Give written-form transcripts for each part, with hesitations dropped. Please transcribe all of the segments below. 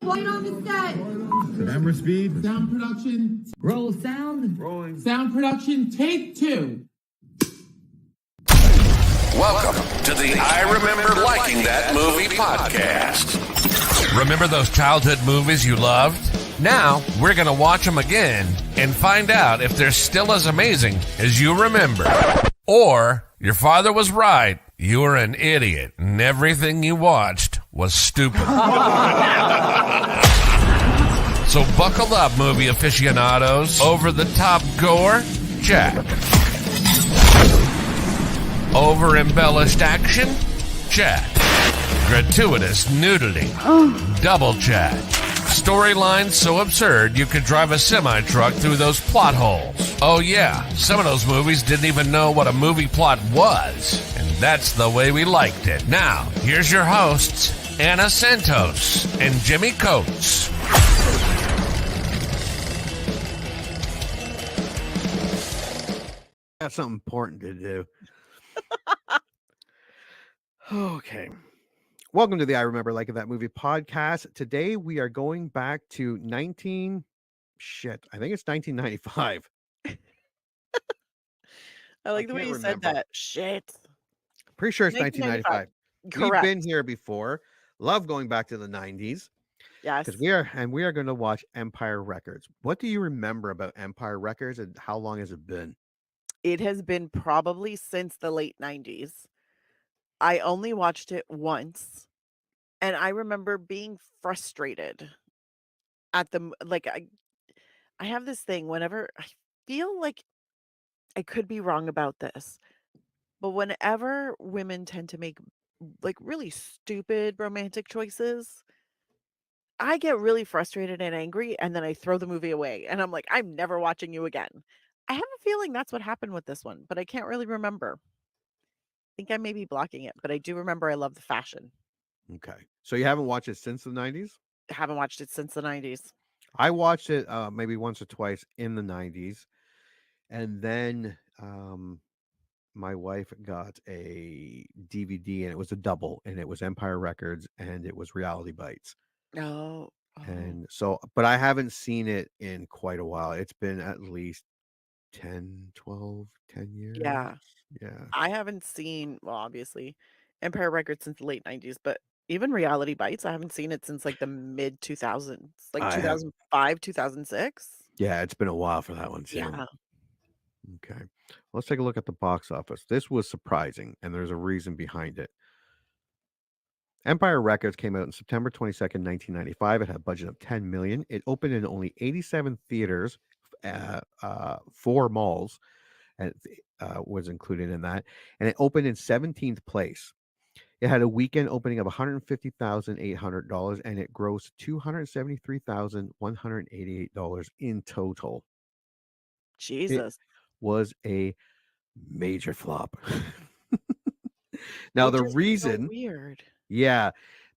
Light on the set. Camera speed. Sound production. Roll sound. Rolling. Sound production. Take 2. Welcome to the I Remember Liking That Movie podcast. Remember those childhood movies you loved? Now, we're going to watch them again and find out if they're still as amazing as you remember. Or, your father was right. You were an idiot, and everything you watched was stupid. So buckle up, movie aficionados. Over-the-top gore? Check. Over-embellished action? Check. Gratuitous nudity? Double check. Storyline so absurd you could drive a semi-truck through those plot holes. Oh yeah, some of those movies didn't even know what a movie plot was. And that's the way we liked it. Now, here's your hosts, Anna Santos and Jimmy Coates. Got something important to do. Okay. Welcome to the I Remember Liking That Movie podcast. Today we are going back to I think it's 1995. I like the way you said that. Shit. Pretty sure it's 1995. Correct. We've been here before. Love going back to the 90s. Yes. Because we are going to watch Empire Records. What do you remember about Empire Records and how long has it been? It has been probably since the late 90s. I only watched it once, and I remember being frustrated at the I have this thing whenever I feel like I could be wrong about this, but whenever women tend to make like really stupid romantic choices, I get really frustrated and angry, and then I throw the movie away, and I'm like, I'm never watching you again. I have a feeling that's what happened with this one, but I can't really remember. I think I may be blocking it, but I do remember I love the fashion. Okay. So you haven't watched it since the 90s? I haven't watched it since the 90s. I watched it maybe once or twice in the 90s. And then my wife got a DVD and it was a double and it was Empire Records and it was Reality Bites. Oh. And so, but I haven't seen it in quite a while. It's been at least 10 years. Yeah. Yeah. I haven't seen, well, obviously, Empire Records since the late 90s, but even Reality Bites, I haven't seen it since like the mid 2000s, like 2005, 2006. Yeah, it's been a while for that one too. Yeah. Okay. Let's take a look at the box office. This was surprising, and there's a reason behind it. Empire Records came out on September 22nd, 1995. It had a budget of $10 million. It opened in only 87 theaters, 4 malls, and was included in that. And it opened in 17th place. It had a weekend opening of $150,800, and it grossed $273,188 in total. Jesus. It was a major flop. Now, the reason... So weird. Yeah,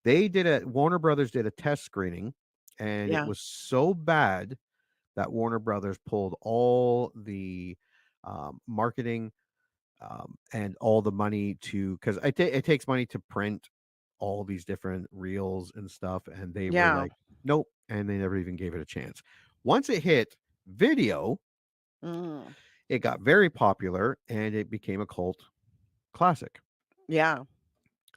Warner Brothers did a test screening, and it was so bad that Warner Brothers pulled all the marketing and all the money because it takes money to print all these different reels and stuff, and they were like, nope, and they never even gave it a chance. Once it hit video, it got very popular, and it became a cult classic. Yeah.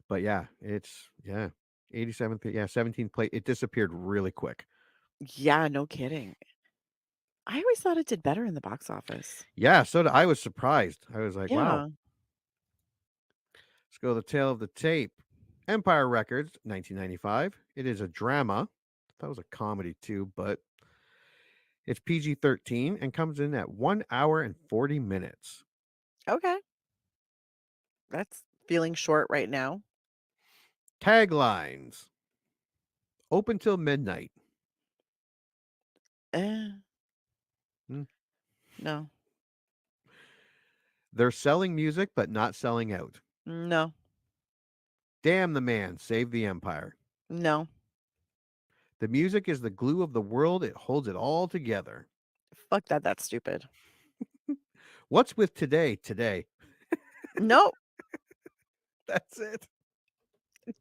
But yeah, it's 87th, 17th place. It disappeared really quick. Yeah, no kidding. I always thought it did better in the box office. Yeah, so I was surprised. I was like, wow. Yeah. Let's go to the tail of the tape. Empire Records, 1995. It is a drama. That was a comedy too, but it's PG-13 and comes in at 1 hour and 40 minutes. Okay. That's feeling short right now. Taglines. Open till midnight. No. They're selling music, but not selling out. No. Damn the man, save the empire. No. The music is the glue of the world. It holds it all together. Fuck that. That's stupid. What's with today? Nope. That's it.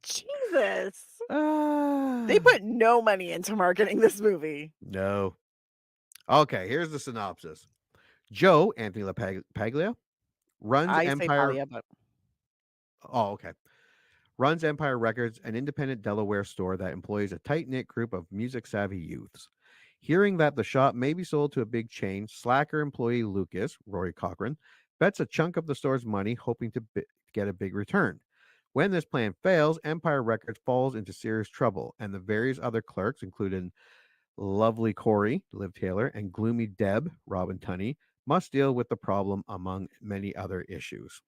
Jesus. They Ah, put no money into marketing this movie. no. Okay, here's the synopsis. Joe, Anthony LaPaglia, runs I say Empire. Palia, but Oh, okay. Runs Empire Records, an independent Delaware store that employs a tight knit group of music savvy youths. Hearing that the shop may be sold to a big chain, slacker employee Lucas, Rory Cochran, bets a chunk of the store's money, hoping to get a big return. When this plan fails, Empire Records falls into serious trouble, and the various other clerks, including lovely Corey, Liv Taylor, and gloomy Deb, Robin Tunney, must deal with the problem among many other issues.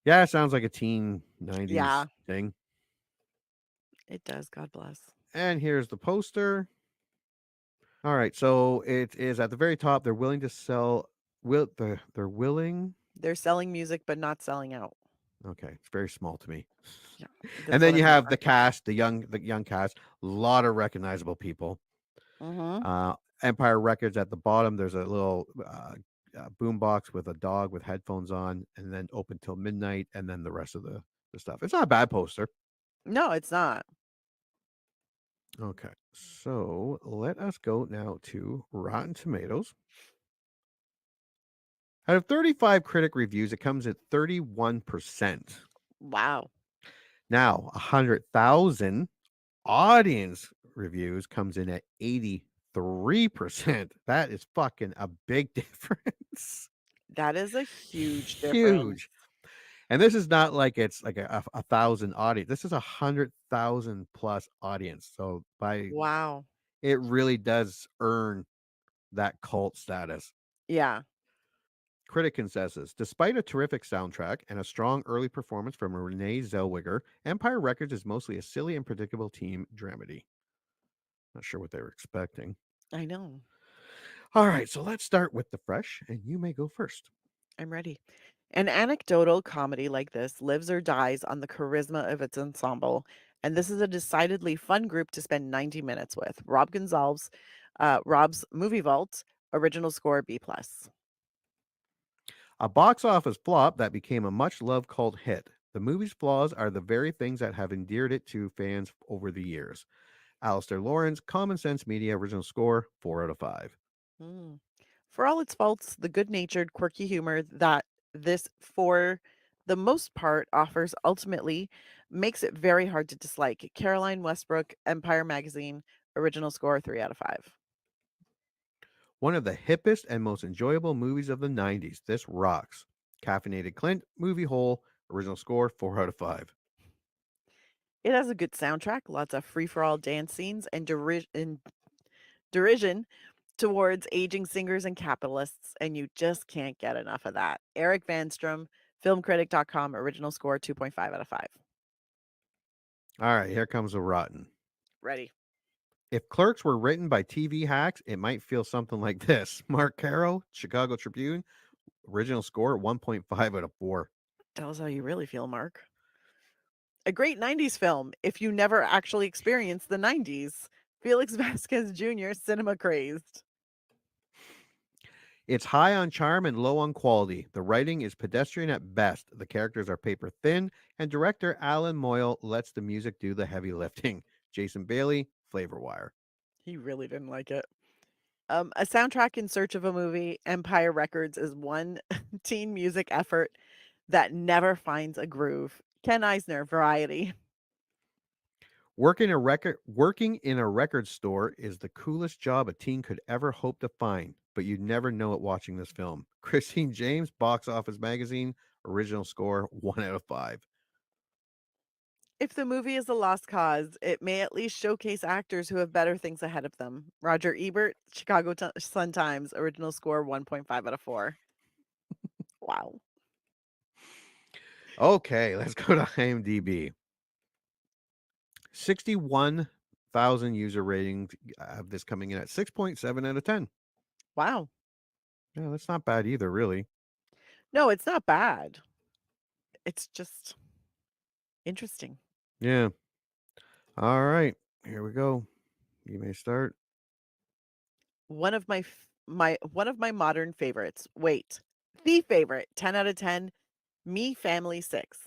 Yeah, it sounds like a teen 90s yeah, thing. it does. God bless. And here's the poster. All right, so it is at the very top. They're willing to sell. They're willing. They're selling music, but not selling out. Okay, it's very small to me. Yeah, And that's then what you I'm here have for. the cast, the young cast, a lot of recognizable people. Mm-hmm. Uh, Empire Records at the bottom. There's a little boom box with a dog with headphones on, and then open till midnight, and then the rest of the stuff. It's not a bad poster. No, it's not. Okay, so let us go now to Rotten Tomatoes. Out of 35 critic reviews, it comes at 31%. Wow. Now, 100,000 audience reviews comes in at 83%. That is fucking a big difference. That is a huge difference. Huge. And this is not like it's like a thousand audience. This is 100,000 plus audience. So by Wow. it really does earn that cult status. Yeah. Critic consensus. Despite a terrific soundtrack and a strong early performance from Renee Zellweger, Empire Records is mostly a silly and predictable teen dramedy. Not sure what they were expecting. I know. All right, so let's start with the fresh, and you may go first. I'm ready. An anecdotal comedy like this lives or dies on the charisma of its ensemble, and this is a decidedly fun group to spend 90 minutes with. Rob's Movie Vault, original score B+. A box office flop that became a much loved cult hit. The movie's flaws are the very things that have endeared it to fans over the years. Alistair Lawrence, Common Sense Media, original score, 4 out of 5. Mm. For all its faults, the good-natured, quirky humor that this, for the most part, offers ultimately makes it very hard to dislike. Caroline Westbrook, Empire Magazine, original score 3 out of 5. One of the hippest and most enjoyable movies of the 90s. This rocks. Caffeinated Clint, movie hole, original score, 4 out of 5. It has a good soundtrack, lots of free-for-all dance scenes, and derision towards aging singers and capitalists, and you just can't get enough of that. Eric Vanstrom, filmcritic.com, original score 2.5 out of 5. All right, here comes a rotten. Ready. If Clerks were written by TV hacks, it might feel something like this. Mark Caro, Chicago Tribune, original score 1.5 out of 4. Tell us how you really feel, Mark. A great 90s film if you never actually experienced the 90s. Felix Vasquez Jr., cinema crazed. It's high on charm and low on quality. The writing is pedestrian at best. The characters are paper thin, and director Alan Moyle lets the music do the heavy lifting. Jason Bailey, Flavor Wire. He really didn't like it. A soundtrack in search of a movie, Empire Records is one teen music effort that never finds a groove. Ken Eisner, Variety. Working in a record store is the coolest job a teen could ever hope to find, but you'd never know it watching this film. Christine James, Box Office Magazine, original score 1 out of 5. If the movie is a lost cause, it may at least showcase actors who have better things ahead of them. Roger Ebert, Chicago Sun-Times, original score 1.5 out of 4. Wow. Okay, let's go to IMDb. 61,000 user ratings of this coming in at 6.7 out of 10. Wow. Yeah, that's not bad either, really. No, it's not bad. It's just interesting. Yeah. All right, here we go. You may start. One of my modern favorites. Wait. The favorite. 10 out of 10. Me Family 6.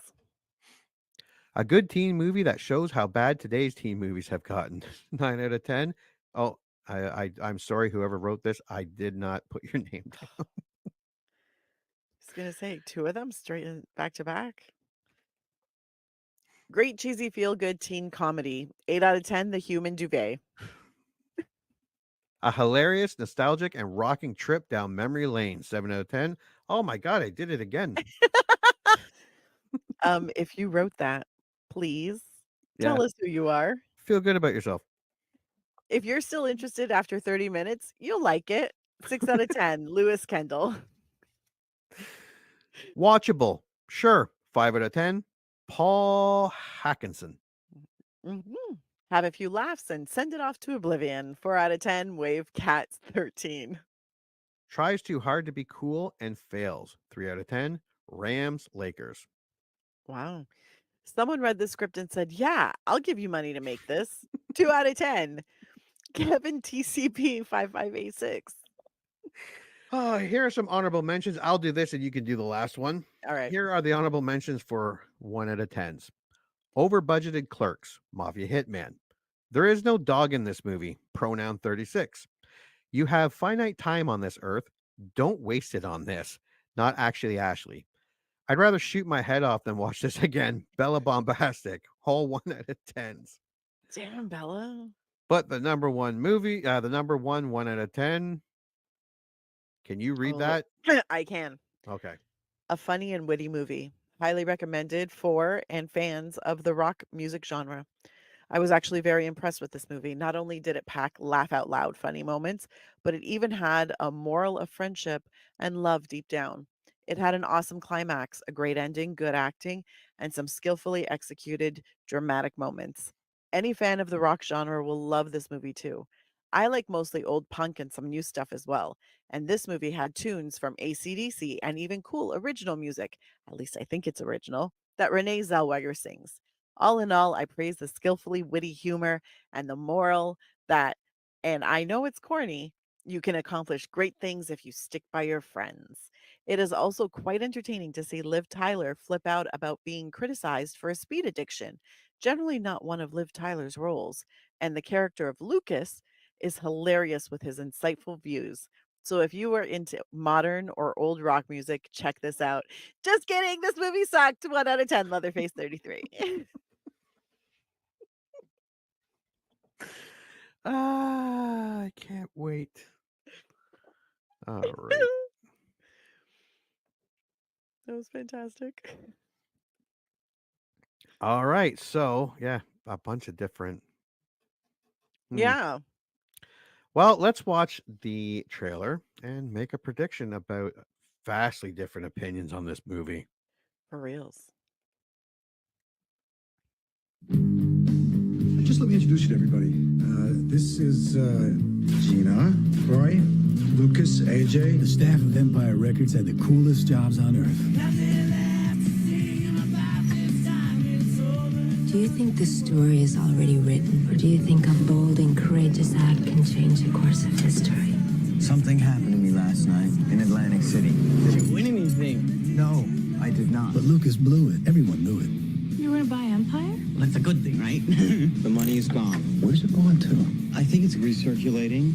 A good teen movie that shows how bad today's teen movies have gotten. 9 out of 10. Oh, I'm sorry, whoever wrote this. I did not put your name down. I was going to say 2 of them straight back to back. Great cheesy feel good teen comedy. 8 out of 10, The Human Duvet. A hilarious, nostalgic, and rocking trip down memory lane. 7 out of 10. Oh my God, I did it again. If you wrote that, please Yeah. tell us who you are. Feel good about yourself. If you're still interested after 30 minutes, you'll like it. 6 out of 10, Lewis Kendall. Watchable. Sure. 5 out of 10. Paul Hackinson. Have a few laughs and send it off to oblivion. 4 out of 10, Wave Cats 13. Tries too hard to be cool and fails. 3 out of 10. Rams Lakers. Wow. Someone read the script and said, yeah, I'll give you money to make this. 2 out of 10. Kevin TCP 5586. Oh, here are some honorable mentions. I'll do this and you can do the last one. All right. Here are the honorable mentions for 1 out of 10s. Over budgeted clerks, Mafia Hitman. There is no dog in this movie, pronoun 36. You have finite time on this earth. Don't waste it on this. Not actually Ashley. I'd rather shoot my head off than watch this again. Bella Bombastic, all 1 out of 10s. Damn, Bella. But the number one movie, the number 1 out of 10. Can you read that? I can. Okay. A funny and witty movie. Highly recommended for and fans of the rock music genre. I was actually very impressed with this movie. Not only did it pack laugh out loud funny moments, but it even had a moral of friendship and love deep down. It had an awesome climax, a great ending, good acting, and some skillfully executed dramatic moments. Any fan of the rock genre will love this movie too. I like mostly old punk and some new stuff as well. And this movie had tunes from AC/DC and even cool original music, at least I think it's original, that Renee Zellweger sings. All in all, I praise the skillfully witty humor and the moral that, and I know it's corny, you can accomplish great things if you stick by your friends. It is also quite entertaining to see Liv Tyler flip out about being criticized for a speed addiction, generally not one of Liv Tyler's roles. And the character of Lucas is hilarious with his insightful views. So if you are into modern or old rock music, check this out. Just kidding. This movie sucked. 1 out of 10, Leatherface 33. I can't wait. All right. That was fantastic. All right. So, yeah, a bunch of different. Yeah. Well, let's watch the trailer and make a prediction about vastly different opinions on this movie. For reals. Just let me introduce you to everybody. This is Gina, Roy, Lucas, AJ. The staff of Empire Records had the coolest jobs on earth. Do you think the story is already written, or do you think a bold and courageous act can change the course of history? Something happened to me last night in Atlantic City. Did you win anything? No, I did not. But Lucas blew it. Everyone knew it. You want to buy Empire? Well, that's a good thing, right? The money is gone. Where's it going to? I think it's recirculating.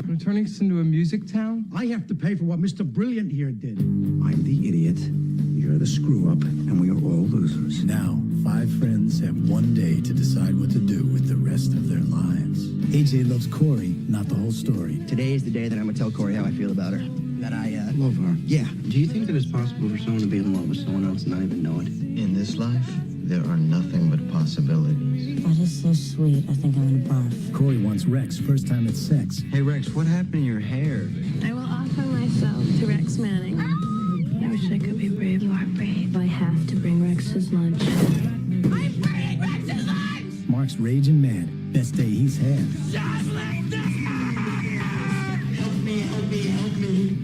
We're turning this into a music town? I have to pay for what Mr. Brilliant here did. I'm the idiot. You're the screw up, and we are all losers. Now, 5 friends have one day to decide what to do with the rest of their lives. AJ loves Corey, not the whole story. Today is the day that I'm gonna tell Corey how I feel about her. That I, Love her. yeah. Do you think that it's possible for someone to be in love with someone else and not even know it? In this life, there are nothing but possibilities. That is so sweet. I think I'm gonna barf. Corey wants Rex first time at sex. Hey Rex, what happened to your hair? I will offer myself to Rex Manning. I wish I could be brave. You are brave. I have to bring Rex his lunch. I'm bringing Rex his lunch! Mark's raging mad. Best day he's had. Just like this! Help me, help me, help me.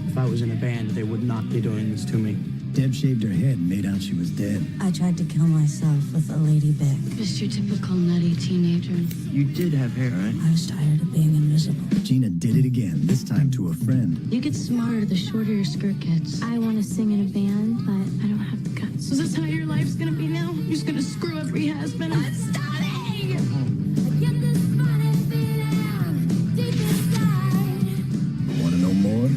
If I was in a band, they would not be doing this to me. Deb shaved her head and made out she was dead. I tried to kill myself with a lady Bic. Just your typical nutty teenager. You did have hair, right? I was tired of being invisible. Gina did it again, this FaceTime to a friend. You get smarter the shorter your skirt gets. I want to sing in a band, but I don't have the guts. So is this how your life's gonna be now? You're just gonna screw every husband? I'm starting! Want to know more?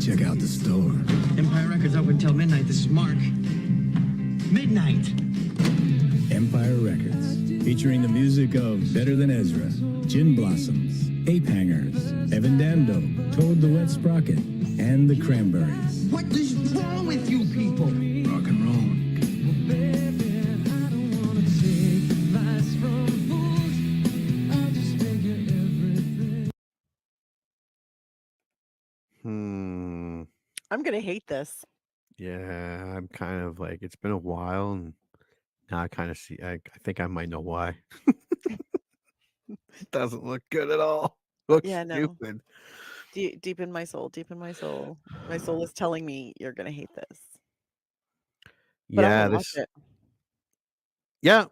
Check out the store. Empire Records open till midnight. This is Mark. Midnight. Empire Records, featuring the music of Better Than Ezra, Gin Blossoms, Ape Hangers, Evan Dando, Toad the Wet Sprocket, and the Cranberries. What is wrong with you people? Rock and roll. I'm gonna hate this. Yeah, I'm kind of like, it's been a while, and now I kind of see, I think I might know why. It doesn't look good at all. Looks Yeah, no. stupid. Deep in my soul, deep in my soul. My soul is telling me you're gonna hate this. But I'm Yeah, gonna watch this. it. Yeah,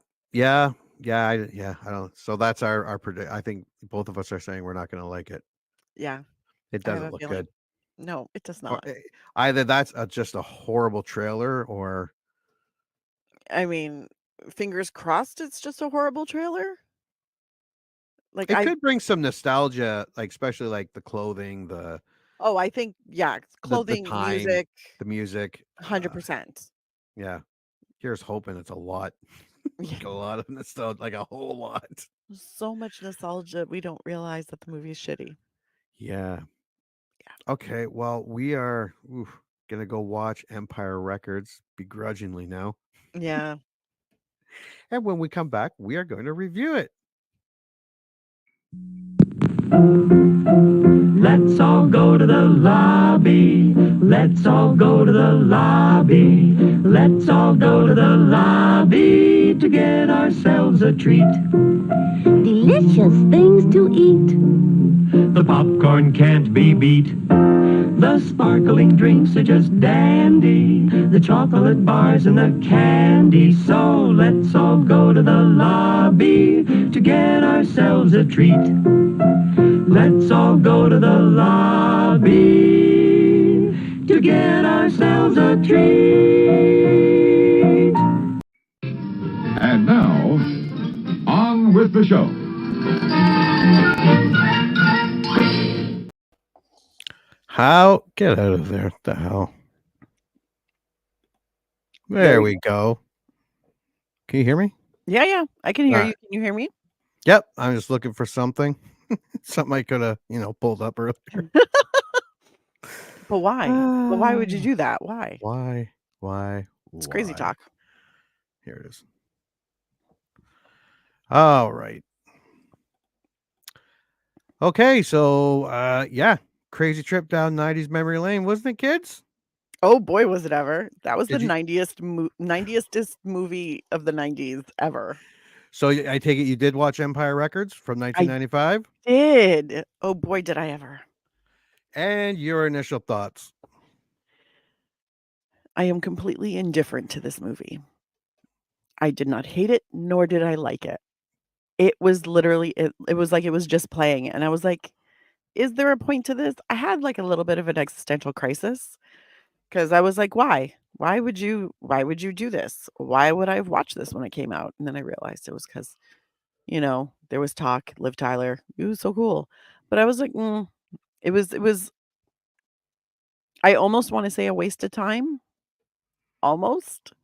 I don't. So that's our predict. I think both of us are saying we're not going to like it. Yeah, It I have doesn't a look feeling. good. No, it does Or, not. either that's just a horrible trailer, or I mean, fingers crossed it's just a horrible trailer. Like it could bring some nostalgia, like especially like the clothing, I think, yeah, the clothing, tying, music, the music. 100%. Yeah, here's hoping it's a lot, like a lot of nostalgia, like a whole lot. So much nostalgia, we don't realize that the movie is shitty. Yeah. Yeah. Okay. Well, we are gonna go watch Empire Records begrudgingly now. Yeah. And when we come back, we are going to review it. Let's all go to the lobby. Let's all go to the lobby. Let's all go to the lobby to get ourselves a treat. Delicious things to eat. The popcorn can't be beat. The sparkling drinks are just dandy. The chocolate bars and the candy. So let's all go to the lobby to get ourselves a treat. Let's all go to the lobby to get ourselves a treat. And now, on with the show. How? Get out of there. What the hell? There we go. Can you hear me? Yeah, I can hear you. Can you hear me? Yep. I'm just looking for something. Something I could have, pulled up earlier. But why? But why would you do that? Why? Why? It's crazy talk. Here it is. All right. Okay, so crazy trip down 90s memory lane, wasn't it, kids? Oh boy, was it ever. That was Did the you- 90th movie of the 90s ever. So I take it you did watch Empire Records from 1995? Did. Oh boy, did I ever. And your initial thoughts? I am completely indifferent to this movie. I did not hate it, nor did I like it. It was literally, it was like it was just playing. And I was like, is there a point to this? I had like a little bit of an existential crisis because I was like, why? Why would you do this? Why would I have watched this when it came out? And then I realized it was because, there was talk, Liv Tyler, it was so cool. But I was like, it was, I almost want to say a waste of time. Almost.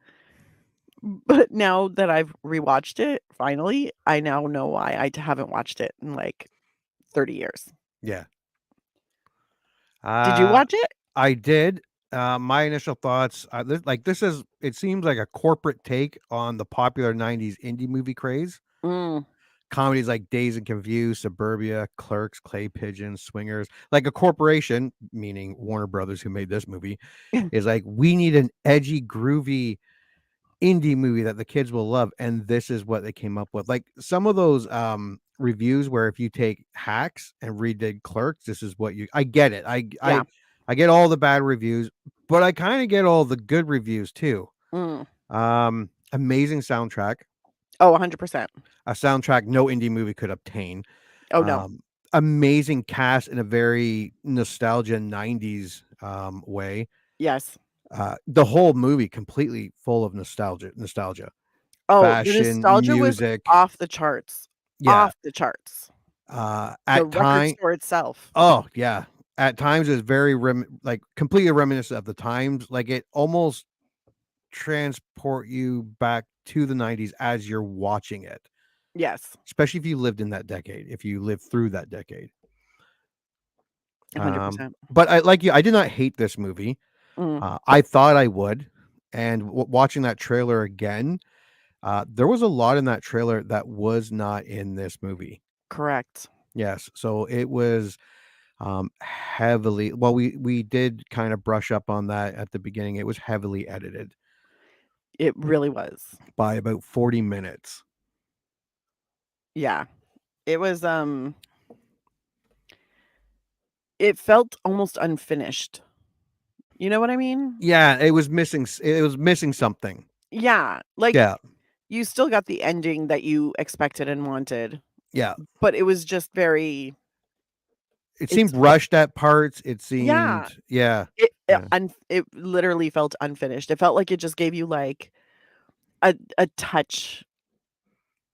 But now that I've rewatched it, finally, I now know why I haven't watched it in like 30 years. Yeah. Did you watch it? I did. My initial thoughts, it seems like a corporate take on the popular 90s indie movie craze. Comedies like Dazed and Confused, Suburbia, Clerks, Clay Pigeons, Swingers, like a corporation, meaning Warner Brothers, who made this movie, is like, we need an edgy, groovy indie movie that the kids will love, and this is what they came up with. Like some of those reviews where if you take Hacks and redid Clerks, this is what I get it. I get all the bad reviews, but I kind of get all the good reviews too. Amazing soundtrack. Oh, 100%. A soundtrack no indie movie could obtain. Oh no. amazing cast in a very nostalgia 90s way. Yes. The whole movie completely full of nostalgia, Oh, the fashion, nostalgia was music. off the charts. Yeah. Off the charts. The At record time, store itself. oh yeah, at times it's very like completely reminiscent of the times. Like it almost transport you back to the 90s as you're watching it, Yes. especially if you lived in that decade, if you lived through that decade. 100%. But I like you. I did not hate this movie. Mm. I thought I would, and watching that trailer again, there was a lot in that trailer that was not in this movie. Correct. Yes, so it was heavily. Well, we did kind of brush up on that at the beginning. It was heavily edited It really was. by about 40 minutes. Yeah. It was it felt almost unfinished. You know what I mean? Yeah, it was missing. It was missing something. Yeah, like Yeah, you still got the ending that you expected and wanted, yeah. but it was just very It it's seemed rushed at parts. It yeah. seemed, yeah, It yeah. it literally felt unfinished. It felt like it just gave you like a touch.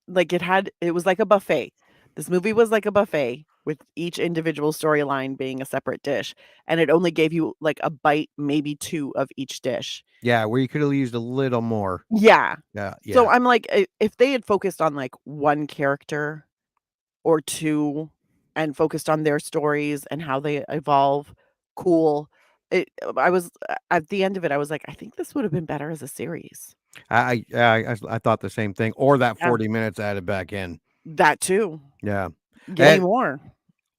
Like it was like a buffet. This movie was like a buffet with each individual storyline being a separate dish, and it only gave you like a bite, maybe 2 of each dish. Yeah, where you could have used a little more. Yeah. Yeah, So yeah. I'm like, if they had focused on like 1 character or 2 and focused on their stories and how they evolve, cool. I was at the end of it, I was like, I think this would have been better as a series. I thought the same thing. Or that Yeah. 40 minutes added back in. That too. Yeah. Give me And more.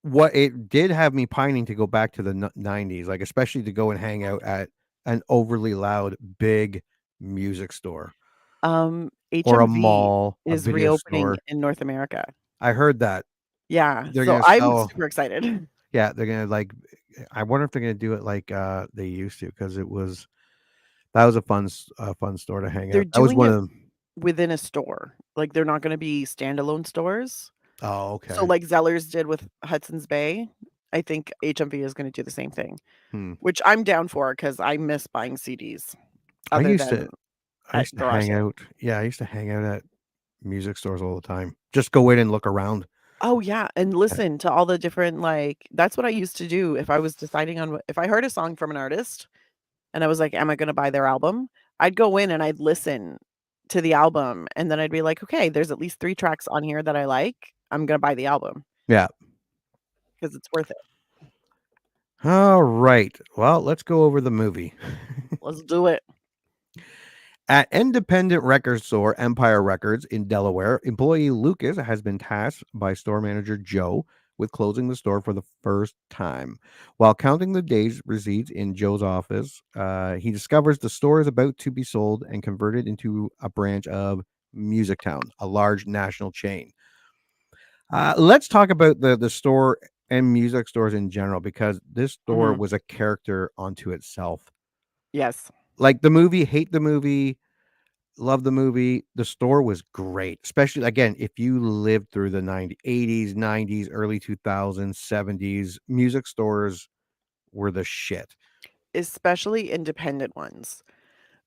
what it did have me pining to go back to the 90s, like especially to go and hang out at an overly loud, big music store or a HMV mall, a is video reopening store. in North America. I heard that Yeah, they're so gonna I'm sell. super excited. Yeah, they're gonna like. I wonder if they're gonna do it like they used to, because that was a fun store to hang They're out. That was doing one it of them. within a store. Like, they're not gonna be standalone stores. Oh, So, okay. like Zellers did with Hudson's Bay, I think HMV is gonna do the same thing, Hmm. which I'm down for because I miss buying CDs I other used than to I at used to garage hang sale. out. Yeah, I used to hang out at music stores all the time. Just go in and look around. Oh, yeah, and Uh, listen to all the different, like that's what I used to do if I was deciding on what if I heard a song from an artist and I was like, "Am I gonna buy their album?" I'd go in and I'd listen to the album, and then I'd be like, "Okay, there's at least 3 tracks on here that I like. I'm gonna buy the album Yeah. because it's worth it. All right. Well, let's go over the movie. Let's do it." At independent record store Empire Records in Delaware, employee Lucas has been tasked by store manager Joe with closing the store for the first time. While counting the days receipts in Joe's office, he discovers the store is about to be sold and converted into a branch of Music Town, a large national chain. Let's talk about the store and music stores in general, because this store Mhm. was a character unto itself. Yes. Like the movie, hate the movie, love the movie. The store was great, especially again if you lived through the 90s, 80s, 90s, early 2000s, 70s. Music stores were the shit. Especially independent ones,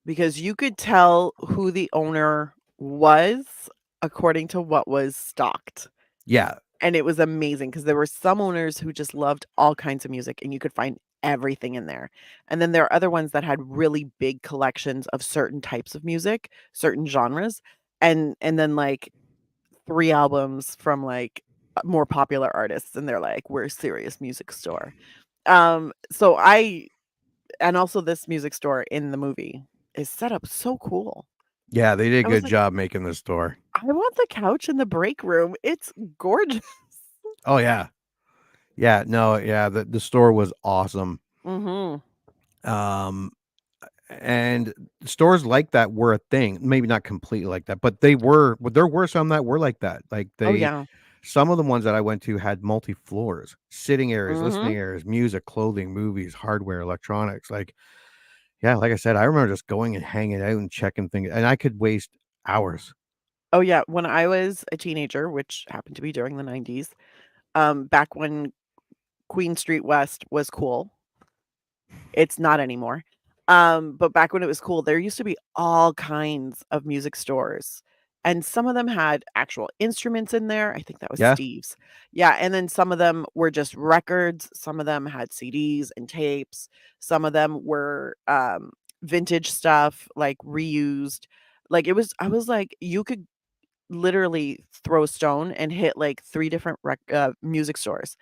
because you could tell who the owner was according to what was stocked. Yeah, And it was amazing because there were some owners who just loved all kinds of music and you could find everything in there. And then there are other ones that had really big collections of certain types of music, certain genres, and then like 3 albums from like more popular artists and they're like, "We're a serious music store." So I and also this music store in the movie is set up so cool. yeah, they did a I was good like, job making the store. "I want the couch in the break room. It's gorgeous." Oh yeah, yeah, no, yeah, the store was awesome. Mhm. Um, and stores like that were a thing. Maybe not completely like that, but they were. But there were some that were like that. Like Oh, they, yeah. some of the ones that I went to had multi floors, sitting areas, listening Mhm. areas, music, clothing, movies, hardware, electronics. Like, yeah, like I said, I remember just going and hanging out and checking things, and I could waste hours. Oh, yeah, when I was a teenager, which happened to be during the '90s, back when Queen Street West was cool. It's not anymore. But back when it was cool, there used to be all kinds of music stores. And some of them had actual instruments in there. I think that was Yeah. Steve's. Yeah, and then some of them were just records. Some of them had CDs and tapes. Some of them were vintage stuff, like reused. Like I was like, you could literally throw a stone and hit like 3 different music stores,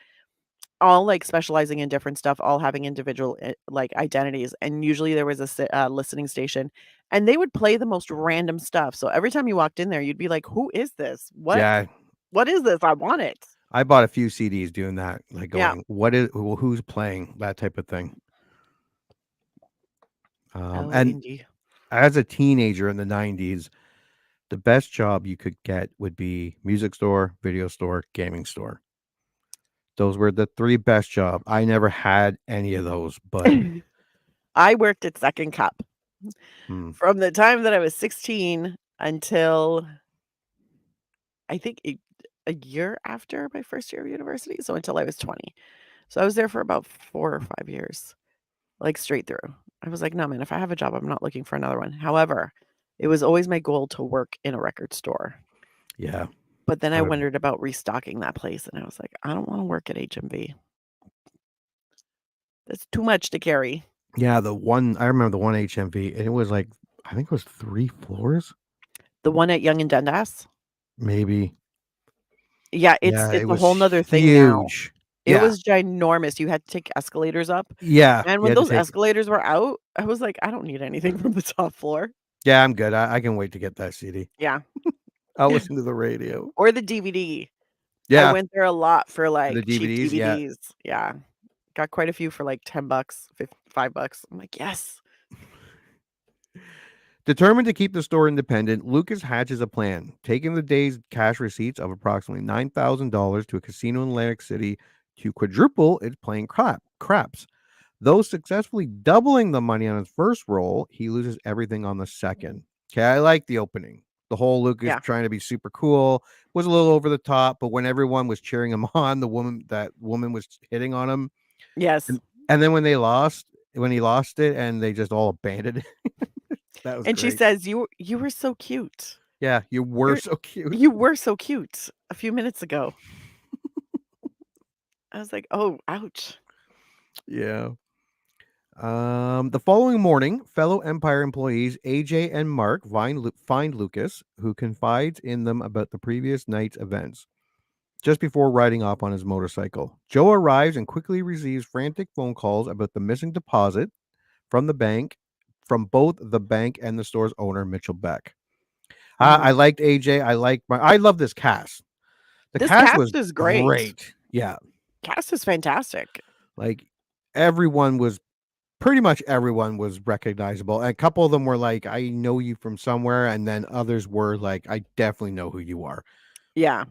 all like specializing in different stuff, all having individual like identities. And usually there was a listening station, and they would play the most random stuff. So every time you walked in there, you'd be like, "Who is this? Yeah. What is this? I want it." I bought a few CDs doing that, like Yeah. going, who's playing, that type of thing. And indeed. as a teenager in the 90s, the best job you could get would be music store, video store, gaming store. Those were the 3 best jobs. I never had any of those, but I worked at Second Cup from the time that I was 16 until I think a year after my first year of university, so until I was 20. So I was there for about 4 or 5 years, like straight through. I was like, "No, man, if I have a job, I'm not looking for another one." However, it was always my goal to work in a record store. Yeah. But then I wondered about restocking that place, and I was like, "I don't wanna work at HMV." That's too much to carry. Yeah, I remember the one HMV, and it was like, I think it was 3 floors? The one at Yonge and Dundas? Maybe. Yeah, Yeah, it's it a was whole 'nother thing now. huge. It Yeah. was ginormous. You had to take escalators up. Yeah, And you when had to those take escalators were out, I was like, "I don't need anything from the top floor." Yeah, I'm good. I can wait to get that CD. Yeah. I'll listen to the radio. Or the DVD. I Yeah. went there a lot for, The like, cheap DVDs, yeah. DVDs. Yeah. Got quite a few for, like, $10, $5. I'm like, "Yes." Determined to keep the store independent, Lucas hatches a plan, taking the day's cash receipts of approximately $9,000 to a casino in Atlantic City to quadruple its playing craps. Though successfully doubling the money on his first roll, he loses everything on the second. Okay, I like the opening. The whole Lucas Yeah. trying to be super cool was a little over the top, but when everyone was cheering him on, that woman was hitting on him. Yes. And then when he lost it and they just all abandoned it. That was And she great. says, "You were so cute. Yeah, you were so cute. You were so cute a few minutes ago." I was like, "Oh, ouch." Yeah. The following morning, fellow Empire employees AJ and Mark find Lucas, who confides in them about the previous night's events. Just before riding off on his motorcycle, Joe arrives and quickly receives frantic phone calls about the missing deposit from both the bank and the store's owner, Mitchell Beck. I liked AJ. I love this cast. This cast cast was is great. Yeah. Cast is fantastic. Like pretty much everyone was recognizable. A couple of them were like, I know you from somewhere. And then others were like, I definitely know who you are. Yeah.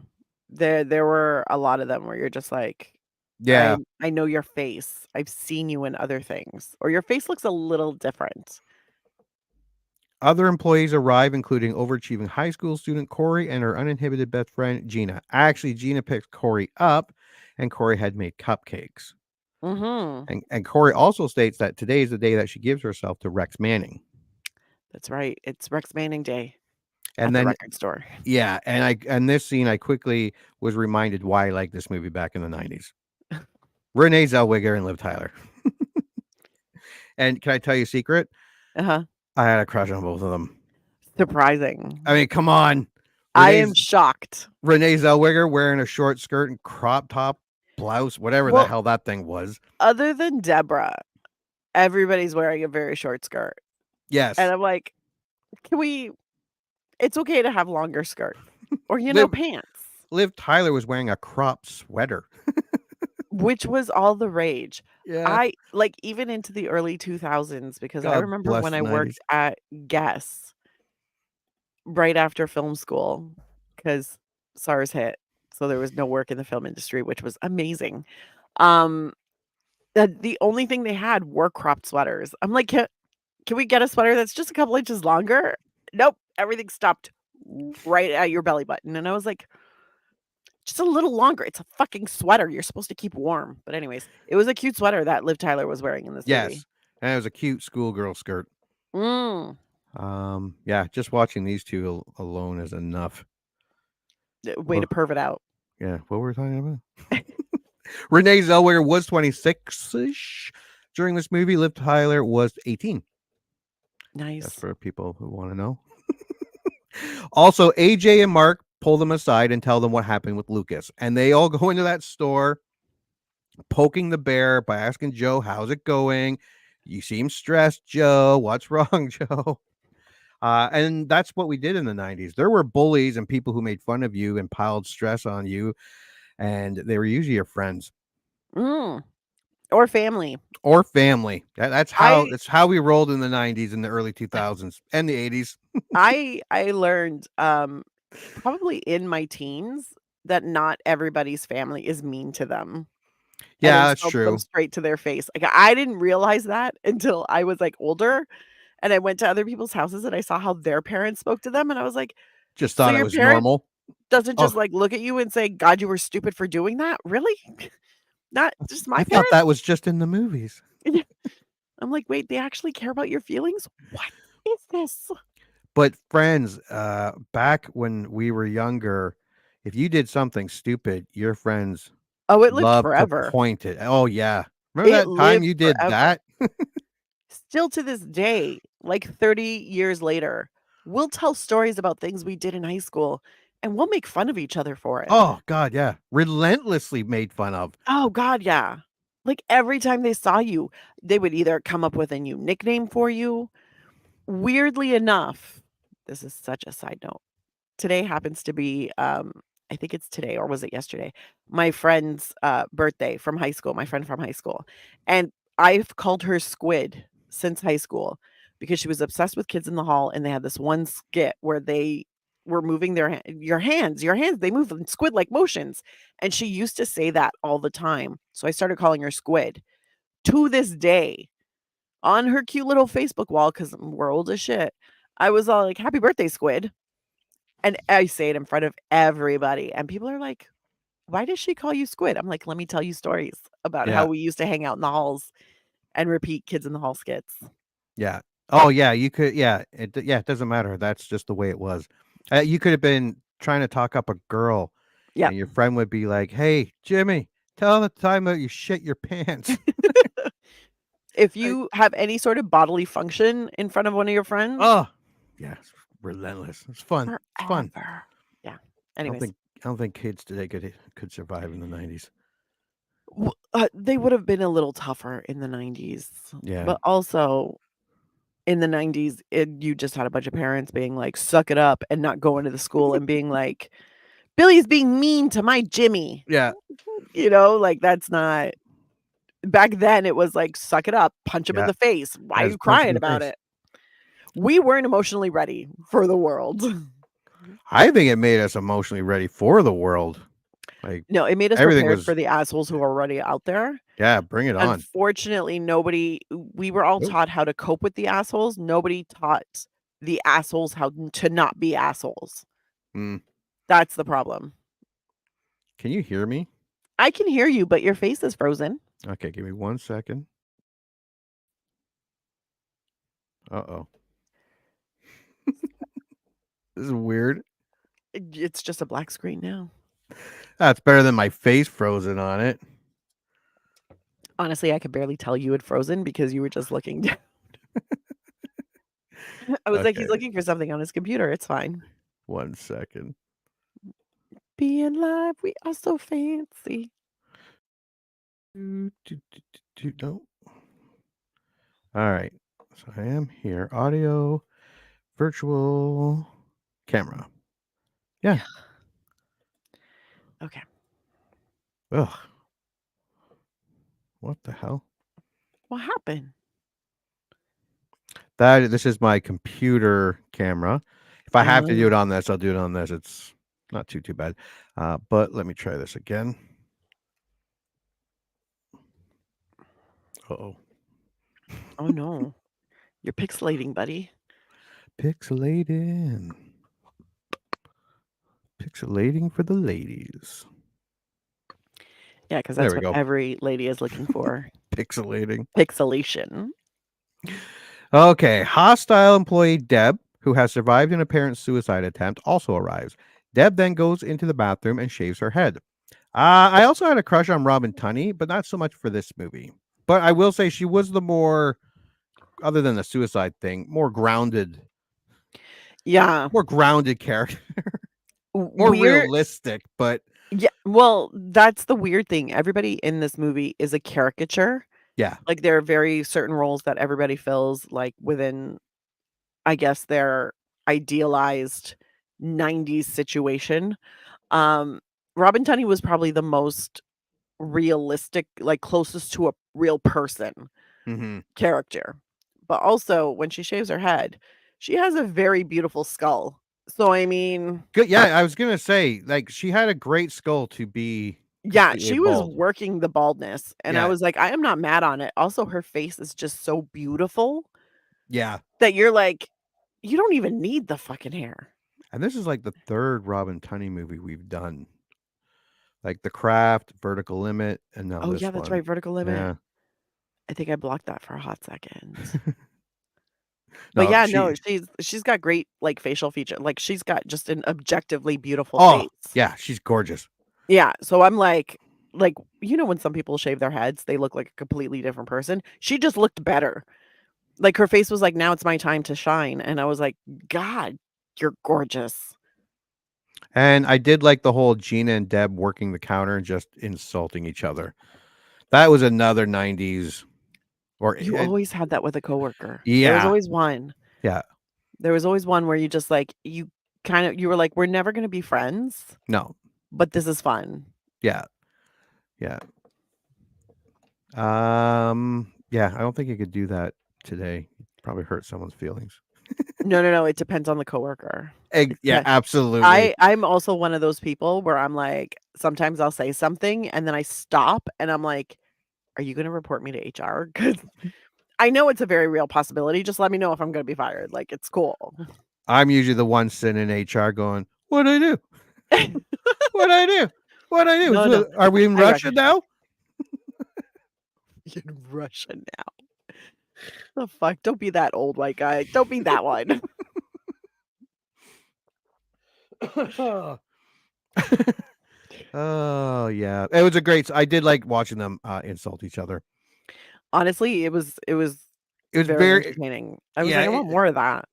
There were a lot of them where you're just like, Yeah. I know your face. I've seen you in other things. Or your face looks a little different. Other employees arrive, including overachieving high school student Corey and her uninhibited best friend, Gina. Actually, Gina picked Corey up, and Corey had made cupcakes. Mm-hmm. And Corey also states that today is the day that she gives herself to Rex Manning. That's right. It's Rex Manning Day and at then the record store. Yeah, and this scene, I quickly was reminded why I liked this movie back in the 90s. Renee Zellweger and Liv Tyler. And can I tell you a secret? Uh-huh. I had a crush on both of them. Surprising. I mean, come on. I am shocked. Renee Zellweger wearing a short skirt and crop top blouse, whatever the hell that thing was. Other than Deborah, everybody's wearing a very short skirt. Yes. And I'm like, it's okay to have longer skirt or, pants. Liv Tyler was wearing a crop sweater. Which was all the rage. Yeah. I even into the early 2000s, because I remember when I worked at Guess right after film school, because SARS hit. So there was no work in the film industry, which was amazing. The only thing they had were cropped sweaters. I'm like, can we get a sweater that's just a couple inches longer? Nope. Everything stopped right at your belly button. And I was like, just a little longer. It's a fucking sweater. You're supposed to keep warm. But anyways, it was a cute sweater that Liv Tyler was wearing in this movie. Yes. And it was a cute schoolgirl skirt. Mm. Yeah, just watching these two alone is enough. Way to perv it out. Yeah, what were we talking about? Renee Zellweger was 26-ish during this movie. Liv Tyler was 18. Nice. That's for people who want to know. Also, AJ and Mark pull them aside and tell them what happened with Lucas. And they all go into that store, poking the bear by asking Joe, how's it going? You seem stressed, Joe. What's wrong, Joe? And that's what we did in the 90s. There were bullies and people who made fun of you and piled stress on you. And they were usually your friends. Or family. Or family. That's how we rolled in the 90s and the early 2000s and the 80s. I learned probably in my teens that not everybody's family is mean to them. Yeah, that's true. Them straight to their face. Like I didn't realize that until I was like older, and I went to other people's houses and I saw how their parents spoke to them, and I was like, just thought it was normal. Doesn't just like look at you and say, "God, you were stupid for doing that." Really? Not just my I parents. thought that was just in the movies. I'm like, wait, they actually care about your feelings? What is this? But friends, back when we were younger, if you did something stupid, your friends it lived loved forever. to point it. Oh yeah, remember that time you did that? Still to this day, like 30 years later, we'll tell stories about things we did in high school, and we'll make fun of each other for it. Oh God, yeah, relentlessly made fun of. Oh God, yeah. Like every time they saw you, they would either come up with a new nickname for you. Weirdly enough, this is such a side note. Today happens to be, I think it's today or was it yesterday? My friend's birthday from high school, my friend from high school. And I've called her Squid since high school because she was obsessed with Kids in the Hall, and they had this one skit where they were moving your hands, they move in squid-like motions. And she used to say that all the time. So I started calling her Squid. To this day, on her cute little Facebook wall, because we're old as shit, I was all like, "Happy birthday, Squid." And I say it in front of everybody. And people are like, "Why does she call you Squid?" I'm like, "Let me tell you stories about how we used to hang out in the halls and repeat Kids in the Hall skits." Yeah. Oh yeah, you could. Yeah. It doesn't matter. That's just the way it was. You could have been trying to talk up a girl. Yeah. And your friend would be like, "Hey, Jimmy, tell the time that you shit your pants." If you have any sort of bodily function in front of one of your friends. Oh, yeah, it's relentless. It's fun. Forever. It's fun. Yeah. Anyways. I don't think kids today could survive in the 90s. They would have been a little tougher in the 90s. Yeah. But also in the 90s, you just had a bunch of parents being like, "Suck it up," and not going to the school and being like, "Billy's being mean to my Jimmy." Yeah. You know, like that's not. Back then it was like, "Suck it up, punch him in the face. Why are you crying about it?" We weren't emotionally ready for the world. I think it made us emotionally ready for the world. Like, no, it made us prepared for the assholes who are already out there. Yeah, bring it on. Unfortunately, we were all taught how to cope with the assholes. Nobody taught the assholes how to not be assholes. That's the problem. Can you hear me? I can hear you, but your face is frozen. Okay, give me 1 second. Uh-oh. This is weird. It's just a black screen now. That's better than my face frozen on it. Honestly, I could barely tell you had frozen because you were just looking down. I was like, he's looking for something on his computer. It's fine. 1 second. Being live, we are so fancy. No. All right. So I am here. Audio, virtual camera. Yeah. Okay. Ugh. What the hell? What happened? This is my computer camera. If I have to do it on this, I'll do it on this. It's not too bad. But let me try this again. Uh-oh. Oh no. You're pixelating, buddy. Pixelating. Pixelating for the ladies. Yeah, because There that's we what go. every lady is looking for. Pixelating. Pixelation. Okay. Hostile employee Deb, who has survived an apparent suicide attempt, also arrives. Deb then goes into the bathroom and shaves her head. I also had a crush on Robin Tunney, but not so much for this movie. But I will say she was the more, other than the suicide thing, more grounded Yeah. character. More Weird. realistic, but Yeah, well, that's the weird thing. Everybody in this movie is a caricature. yeah. Like, there are very certain roles that everybody fills, like, within, I guess, their idealized 90s situation. Um, Robin Tunney was probably the most realistic, like, closest to a real person Mm-hmm. character. But also, when she shaves her head, she has a very beautiful skull. So, I mean, Good. Yeah, I was gonna say, like, she had a great skull to be yeah, completely she was bald. working the baldness, and I Yeah, was like, I am not mad on it. Also, her face is just so beautiful yeah. that you're like, you don't even need the fucking hair. And this is like the third Robin Tunney movie we've done. Like The Craft, Vertical Limit, and now Oh, this yeah, that's one. right, Vertical Limit. Yeah. I think I blocked that for a hot second. But No, yeah, no, she. she's got great, like, facial feature like, she's got just an objectively beautiful Oh, face. yeah, she's gorgeous. Yeah, so I'm like, you know when some people shave their heads, they look like a completely different person? She just looked better. Like, her face was like, "Now it's my time to shine," and I was like, "God, you're gorgeous." And I did like the whole Gina and Deb working the counter and just insulting each other. That was another 90s or You always had that with a coworker. There was yeah. always one. Yeah. There was always one where you just, like, you were like, "We're never gonna be friends, No. but this is fun." Yeah. Yeah. Yeah, I don't think you could do that today. Probably hurt someone's feelings. No, no, no, it depends on the coworker. It Yeah, depen absolutely. I'm also one of those people where I'm like, sometimes I'll say something, and then I stop, and I'm like, "Are you gonna report me to HR?" 'Cause I know it's a very real possibility, just let me know if I'm gonna be fired, like, it's cool. I'm usually the one sitting in HR going, "What'd I do? What'd I do? What'd I do? No, no, Are we in I got Russia you. now?" In Russia now. The fuck? Don't be that old white guy. Don't be that one. Oh, yeah. It was a great I did like watching them, insult each other. Honestly, it was It was very very entertaining. I was yeah, like, "I want more of that."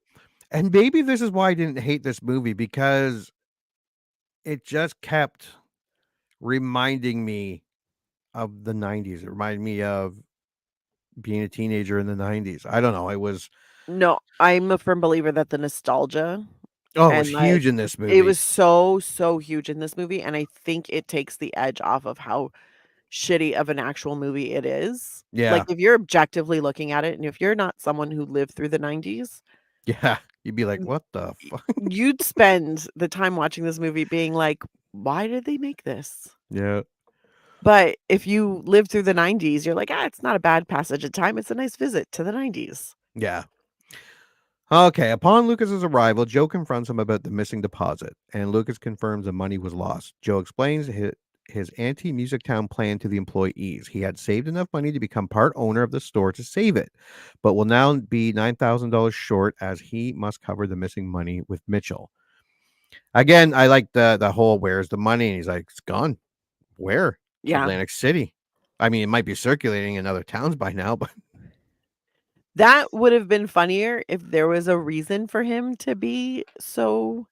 and maybe this is why I didn't hate this movie because it just kept reminding me of the 90s. It reminded me of being a teenager in the 90s. I don't know, it was No, I'm a firm believer that the nostalgia oh, it was and, like, huge in this it movie. was so, so huge in this movie, and I think it takes the edge off of how shitty of an actual movie it is. Like, Yeah. if you're objectively looking at it, and if you're not someone who lived through the 90s, Yeah. You'd be like, y "What the y fuck?" you'd spend the time watching this movie being like, "Why did they make this?" Yeah. But if you lived through the 90s, you're like, "Ah, it's not a bad passage of time, it's a nice visit to the 90s." Yeah. Okay, upon Lucas's arrival, Joe confronts him about the missing deposit, and Lucas confirms the money was lost. Joe explains his anti-Music Town plan to the employees. He had saved enough money to become part owner of the store to save it, but will now be $9,000 short as he must cover the missing money with Mitchell. Again, I like the whole "where's the money?" And he's like, "It's gone." Where? Yeah. Atlantic City. I mean, it might be circulating in other towns by now, but That would have been funnier if there was a reason for him to be so,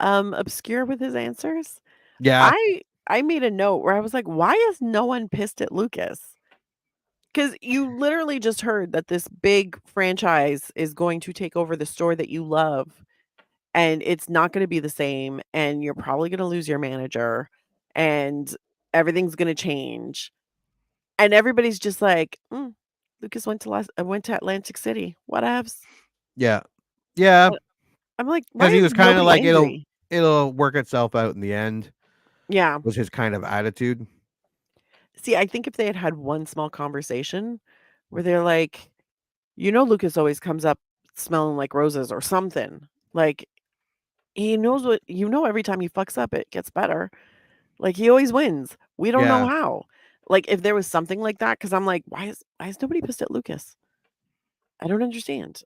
obscure with his answers. yeah, I made a note where I was like, "Why is no one pissed at Lucas?" Because you literally just heard that this big franchise is going to take over the store that you love, and it's not gonna be the same, and you're probably gonna lose your manager, and everything's gonna change, and everybody's just like, "Mm, Lucas went to Atlantic City. Whatevs." yeah, yeah. I'm like, "Why Because he is was kind of nobody like angry?" it'll work itself out in the end. Yeah. Was his kind of attitude. See, I think if they had had one small conversation where they're like, "You know, Lucas always comes up smelling like roses," or something. Like, he knows what every time he fucks up, it gets better. Like, he always wins. We don't know Yeah. how. Like, if there was something like that, because I'm like, why is nobody pissed at Lucas? I don't understand.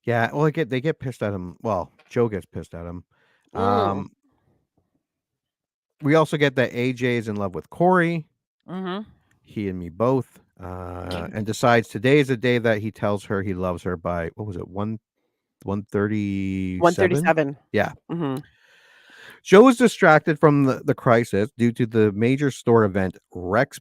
Yeah, well, they get pissed at him. Well, Joe gets pissed at him. Mm. We also get that AJ's in love with Corey. Mhm. He and me both. And decides today is the day that he tells her he loves her by what was it, 137? 137. Yeah. Mhm. Joe is distracted from the crisis due to the major store event, Rex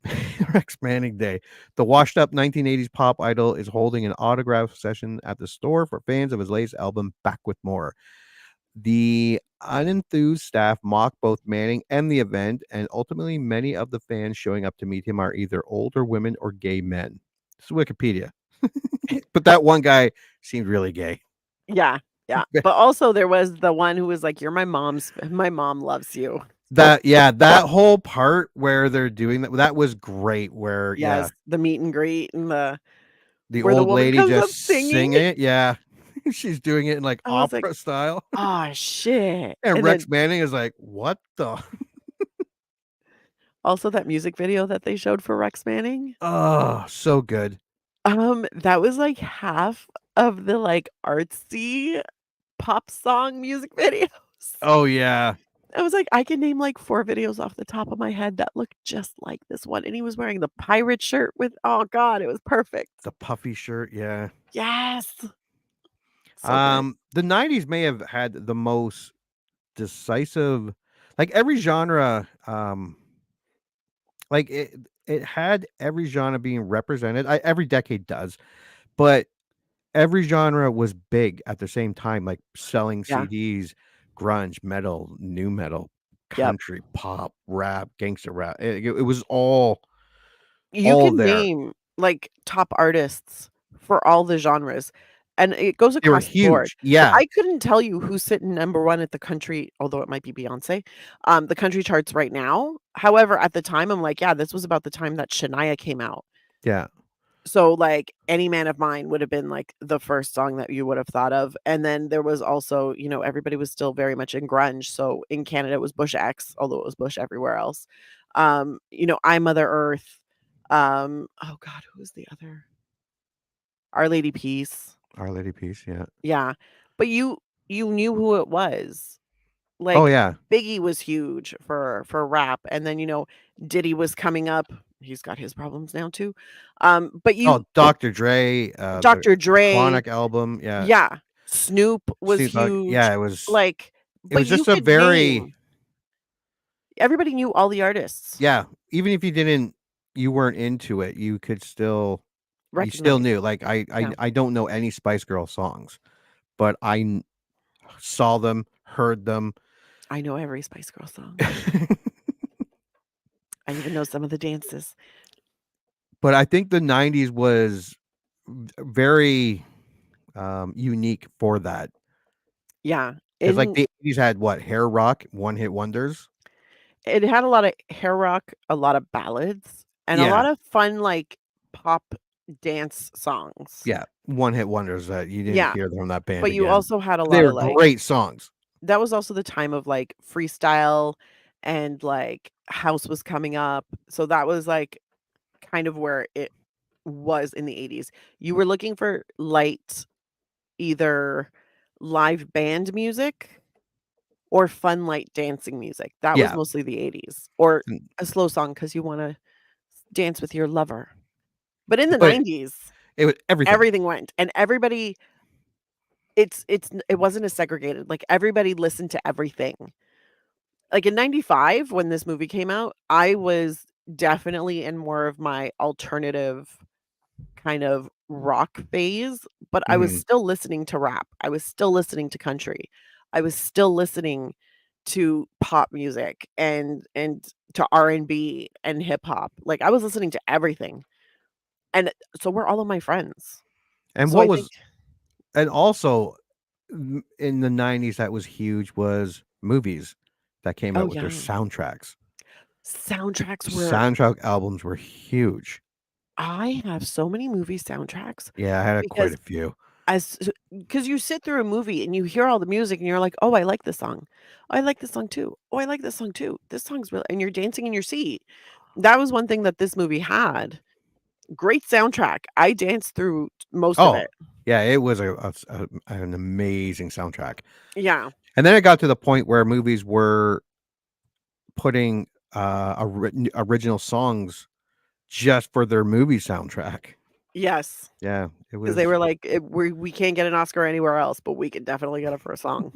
Rex Manning Day. The washed up 1980s pop idol is holding an autograph session at the store for fans of his latest album, Back with More. The unenthused staff mock both Manning and the event, and ultimately, many of the fans showing up to meet him are either older women or gay men. This is Wikipedia. But that one guy seemed really gay. Yeah, yeah. But also there was the one who was like, "You're my mom loves you." That whole part where they're doing that was great. Where Yes, the meet and greet and the where the old woman lady comes up just singing. singing it. Yeah, she's doing it in like I was like, opera style. "Oh shit!" And And Rex then Manning is like, "What the?" also that music video that they showed for Rex Manning. Oh, so good. That was like half of the like artsy pop song music videos. Oh yeah, I was like, I can name like 4 videos off the top of my head that look just like this one. And he was wearing the pirate shirt with, oh God, it was perfect. the puffy shirt. Yeah. Yes. So good. The 90s may have had the most decisive, like every genre, like it had every genre being represented. Every decade does, but every genre was big at the same time, like selling Yeah. CDs, grunge, metal, new metal, Yep. country, pop, rap, gangster rap. It was all You can there. name like top artists for all the genres. And it goes They were across the board. huge. Yeah. I couldn't tell you who's sitting number 1 at the country, although it might be Beyonce, the country charts right now. However, at the time, I'm like, yeah, this was about the time that Shania came out. Yeah. So, like, "Any Man of Mine" would have been, like, the first song that you would have thought of, and then there was also, everybody was still very much in grunge, so in Canada, it was Bush X, although it was Bush everywhere else. I Mother Earth, oh god, who was the other? Our Lady Peace. Our Lady Peace. Yeah. Yeah, but you knew who it was. Oh Like, yeah. Biggie was huge for rap, and then, Diddy was coming up. He's got his problems now too. But Oh, Dr. Dre, Dr. the Dre, Chronic album, yeah. yeah, Snoop was Snoop Dogg, huge, yeah, like, it but was you just a could very name everybody knew all the artists. yeah, even if you weren't into it, you still Recognize. knew, like, Yeah. I don't know any Spice Girl songs, but saw them, heard them. I know every Spice Girl song. I even know some of the dances. But I think the 90s was very, unique for that. Yeah, 'Cause, like, in the 80s had what? Hair rock, one-hit wonders? it had a lot of hair rock, a lot of ballads, and a Yeah. lot of fun, like, pop dance songs. Yeah, one-hit wonders that you didn't Yeah, hear from that band but you again. also had a They lot were of, like great songs. that was also the time of, like, freestyle and, like, house was coming up, so that was, like, kind of where it was in the '80s. You were looking for light, either live band music or fun, light dancing music. That was Yeah. mostly the '80s, or Mm, a slow song because you wanna dance with your lover. But in the but '90s, it was everything. everything went, and everybody it wasn't as segregated, like, everybody listened to everything. Like, in '95, when this movie came out, I was definitely in more of my alternative kind of rock phase, but I was Mhm. still listening to rap. I was still listening to country. I was still listening to pop music and to R&B and hip hop. Like, I was listening to everything, and so were all of my friends. And So I think also in the 90s that was huge was movies that came oh, out with their yeah. soundtracks. Soundtracks were Soundtrack albums were huge. I have so many movie soundtracks Yeah, I had quite because a few. Because you sit through a movie and you hear all the music and you're like, "Oh, I like this song. Oh, I like this song too. Oh, I like this song too. This song's really," and you're dancing in your seat. That was one thing that this movie had. Great soundtrack. I danced through most of Oh, it. yeah, it was an amazing soundtrack. Yeah. And then it got to the point where movies were putting original songs just for their movie soundtrack. Yes. Yeah, it Because they was were like, we can't get an Oscar anywhere else, but we can definitely get it for a song.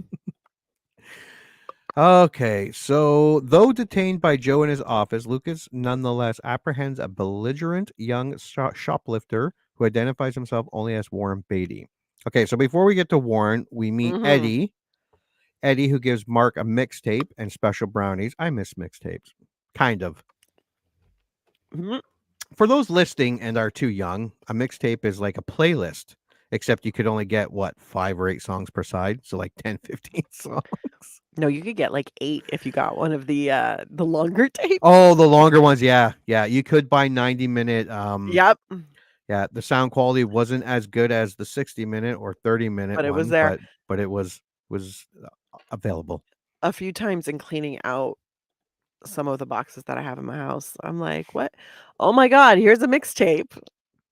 okay. So, though detained by Joe in his office, Lucas nonetheless apprehends a belligerent young shoplifter who identifies himself only as Warren Beatty. Okay, so before we get to Warren, we meet Mhm. Eddie. Eddie, who gives Mark a mixtape and special brownies. I miss mixtapes. Kind of. Mhm. For those listening and are too young, a mixtape is like a playlist, except you could only get what, 5 or 8 songs per side, so like 10, 15 songs. No, you could get like 8 if you got one of the longer tapes. Oh, the longer ones, yeah. Yeah, you could buy 90-minute Yep. yeah, the sound quality wasn't as good as the 60-minute or 30-minute But it was one, there. but it was available. A few times in cleaning out some of the boxes that I have in my house, I'm like, "What? Oh my god, here's a mixtape."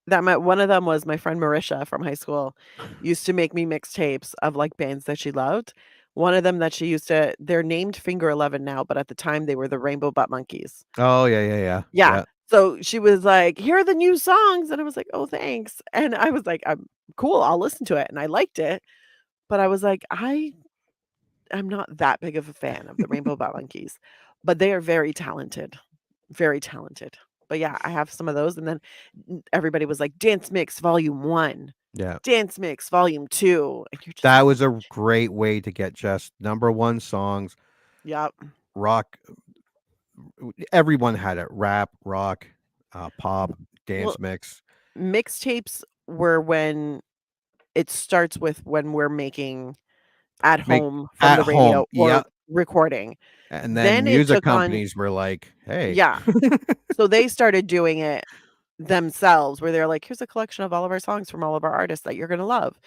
One of them was my friend Marisha from high school used to make me mixtapes of, like, bands that she loved. One of them that she used to they're named Finger 11 now, but at the time, they were the Rainbow Butt Monkeys. Oh, yeah, yeah, yeah. Yeah. Yeah. So she was like, "Here are the new songs," and I was like, "Oh, thanks." And I was like, cool, I'll listen to it," and I liked it, but I was like, I'm not that big of a fan of the Rainbow Butt Monkeys, but they are very talented, very talented. But yeah, I have some of those, and then everybody was like, "Dance Mix Volume 1, Yeah. Dance Mix Volume 2," and you're just That like, was a great way to get just number 1 songs, "Yep." rock. Everyone had it. Rap, rock, pop, Well, dance mix. mixtapes were when it starts with when we're making at Make home from at the home. radio or Yeah. recording. And then Then it music took on companies were like, "Hey." yeah. So they started doing it themselves where they're like, "Here's a collection of all of our songs from all of our artists that you're gonna love."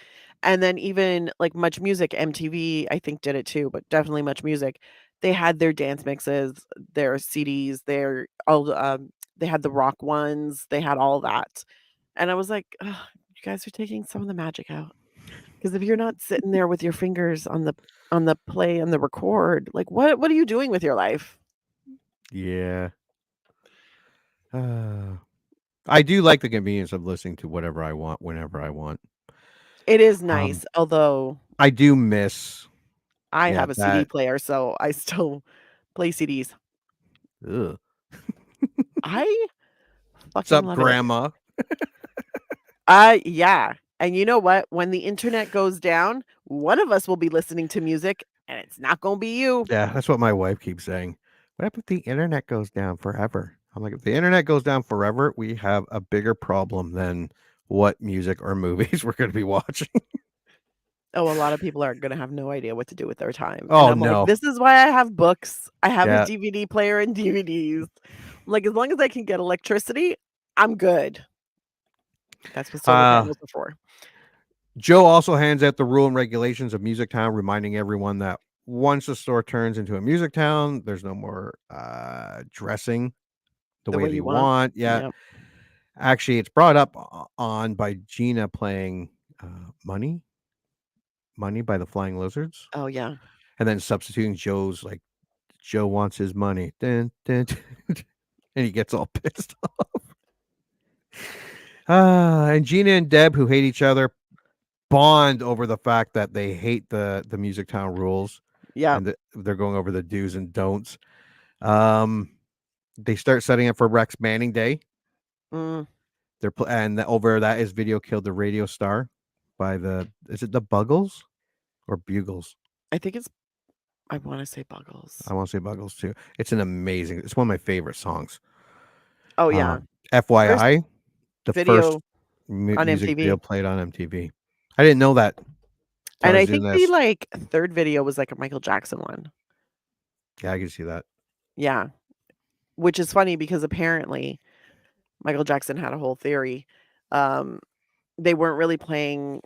And then even, like, Much Music, MTV, I think, did it too, but definitely Much Music. They had their dance mixes, their CDs, their all they had the rock ones, they had all that. And I was like, "Ugh, you guys are taking some of the magic out. Because if you're not sitting there with your fingers on the play and the record, like, what are you doing with your life?" Yeah. I do like the convenience of listening to whatever I want whenever I want. It is Um, nice, although I do miss I yeah, have a CD that player, so I still play CDs. ugh. I fucking Sup, love it. grandma? Yeah, and you know what? When the internet goes down, one of us will be listening to music, and it's not gonna be you. Yeah, that's what my wife keeps saying. "What if the internet goes down forever?" I'm like, "If the internet goes down forever, we have a bigger problem than what music or movies we're gonna be watching." Oh, a lot of people are gonna have no idea what to do with their time, and Oh, I'm like, no. "This is why I have books. I have a Yeah. DVD player and DVDs." Like, as long as I can get electricity, I'm good. That's what solar Uh panels are for. Joe also hands out the rule and regulations of Music Town, reminding everyone that once the store turns into a music town, there's no more dressing the The way way they you want. want. Yeah. Yep. Actually, it's brought up on by Gina playing Money, Money by the Flying Lizards, Oh, yeah. and then substituting Joe's like, Joe wants his money. Dun, dun, dun, and he gets all pissed off. And Gina and Deb, who hate each other, bond over the fact that they hate the Music Town rules, Yep. and they're going over the do's and don'ts. They start setting up for Rex Manning Day. Mm. And over that is Video Killed the Radio Star by is it the Buggles or Bugles? I think I wanna say Buggles. I want to say Buggles too. It's it's one of my favorite songs. Oh, yeah. First FYI, the first video on music video MTV. played on MTV. I didn't know that till I And I was doing think the, this. like, 3rd video was, like, a Michael Jackson one. Yeah, I can see that. Yeah. Which is funny because apparently Michael Jackson had a whole theory. Um, they weren't really playing,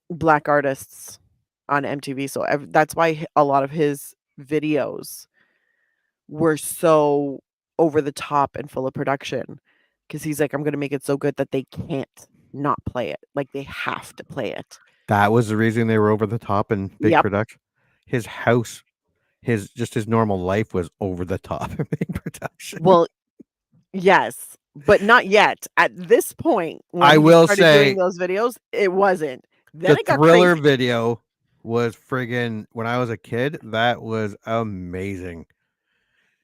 black artists on MTV. So that's why a lot of his videos were so over the top and full of production, because he's like, I'm going to make it so good that they can't not play it. Like, they have to play it. That was the reason they were over the top and big Yep. production. His house, his normal life was over the top and big production. Well, yes, but not yet. At this point, when I he will started say doing those videos, it wasn't. Then the it got Thriller crazy. video was friggin', when I was a kid, that was amazing.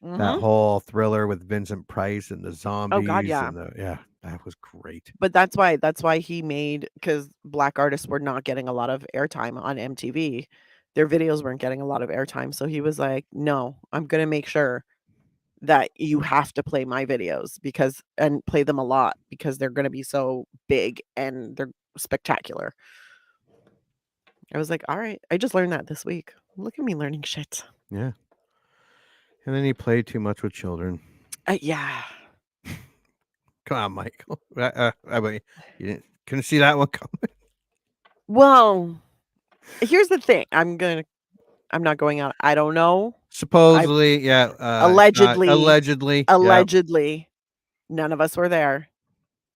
That Mhm. whole Thriller with Vincent Price and the Oh god, zombies yeah. and that was great. But that's why he made, because black artists were not getting a lot of airtime on MTV. Their videos weren't getting a lot of airtime, so he was like, "No, I'm gonna make sure that you have to play my videos, because and play them a lot, because they're gonna be so big and they're spectacular." I was like, "Alright." I just learned that this week. Look at me learning shit. Yeah. And then he played too much with children. Yeah. Come on, Michael. I mean, you couldn't see that one coming. Well, here's the thing. I'm not going out. I don't know. Supposedly, yeah. Allegedly. Yeah. None of us were there.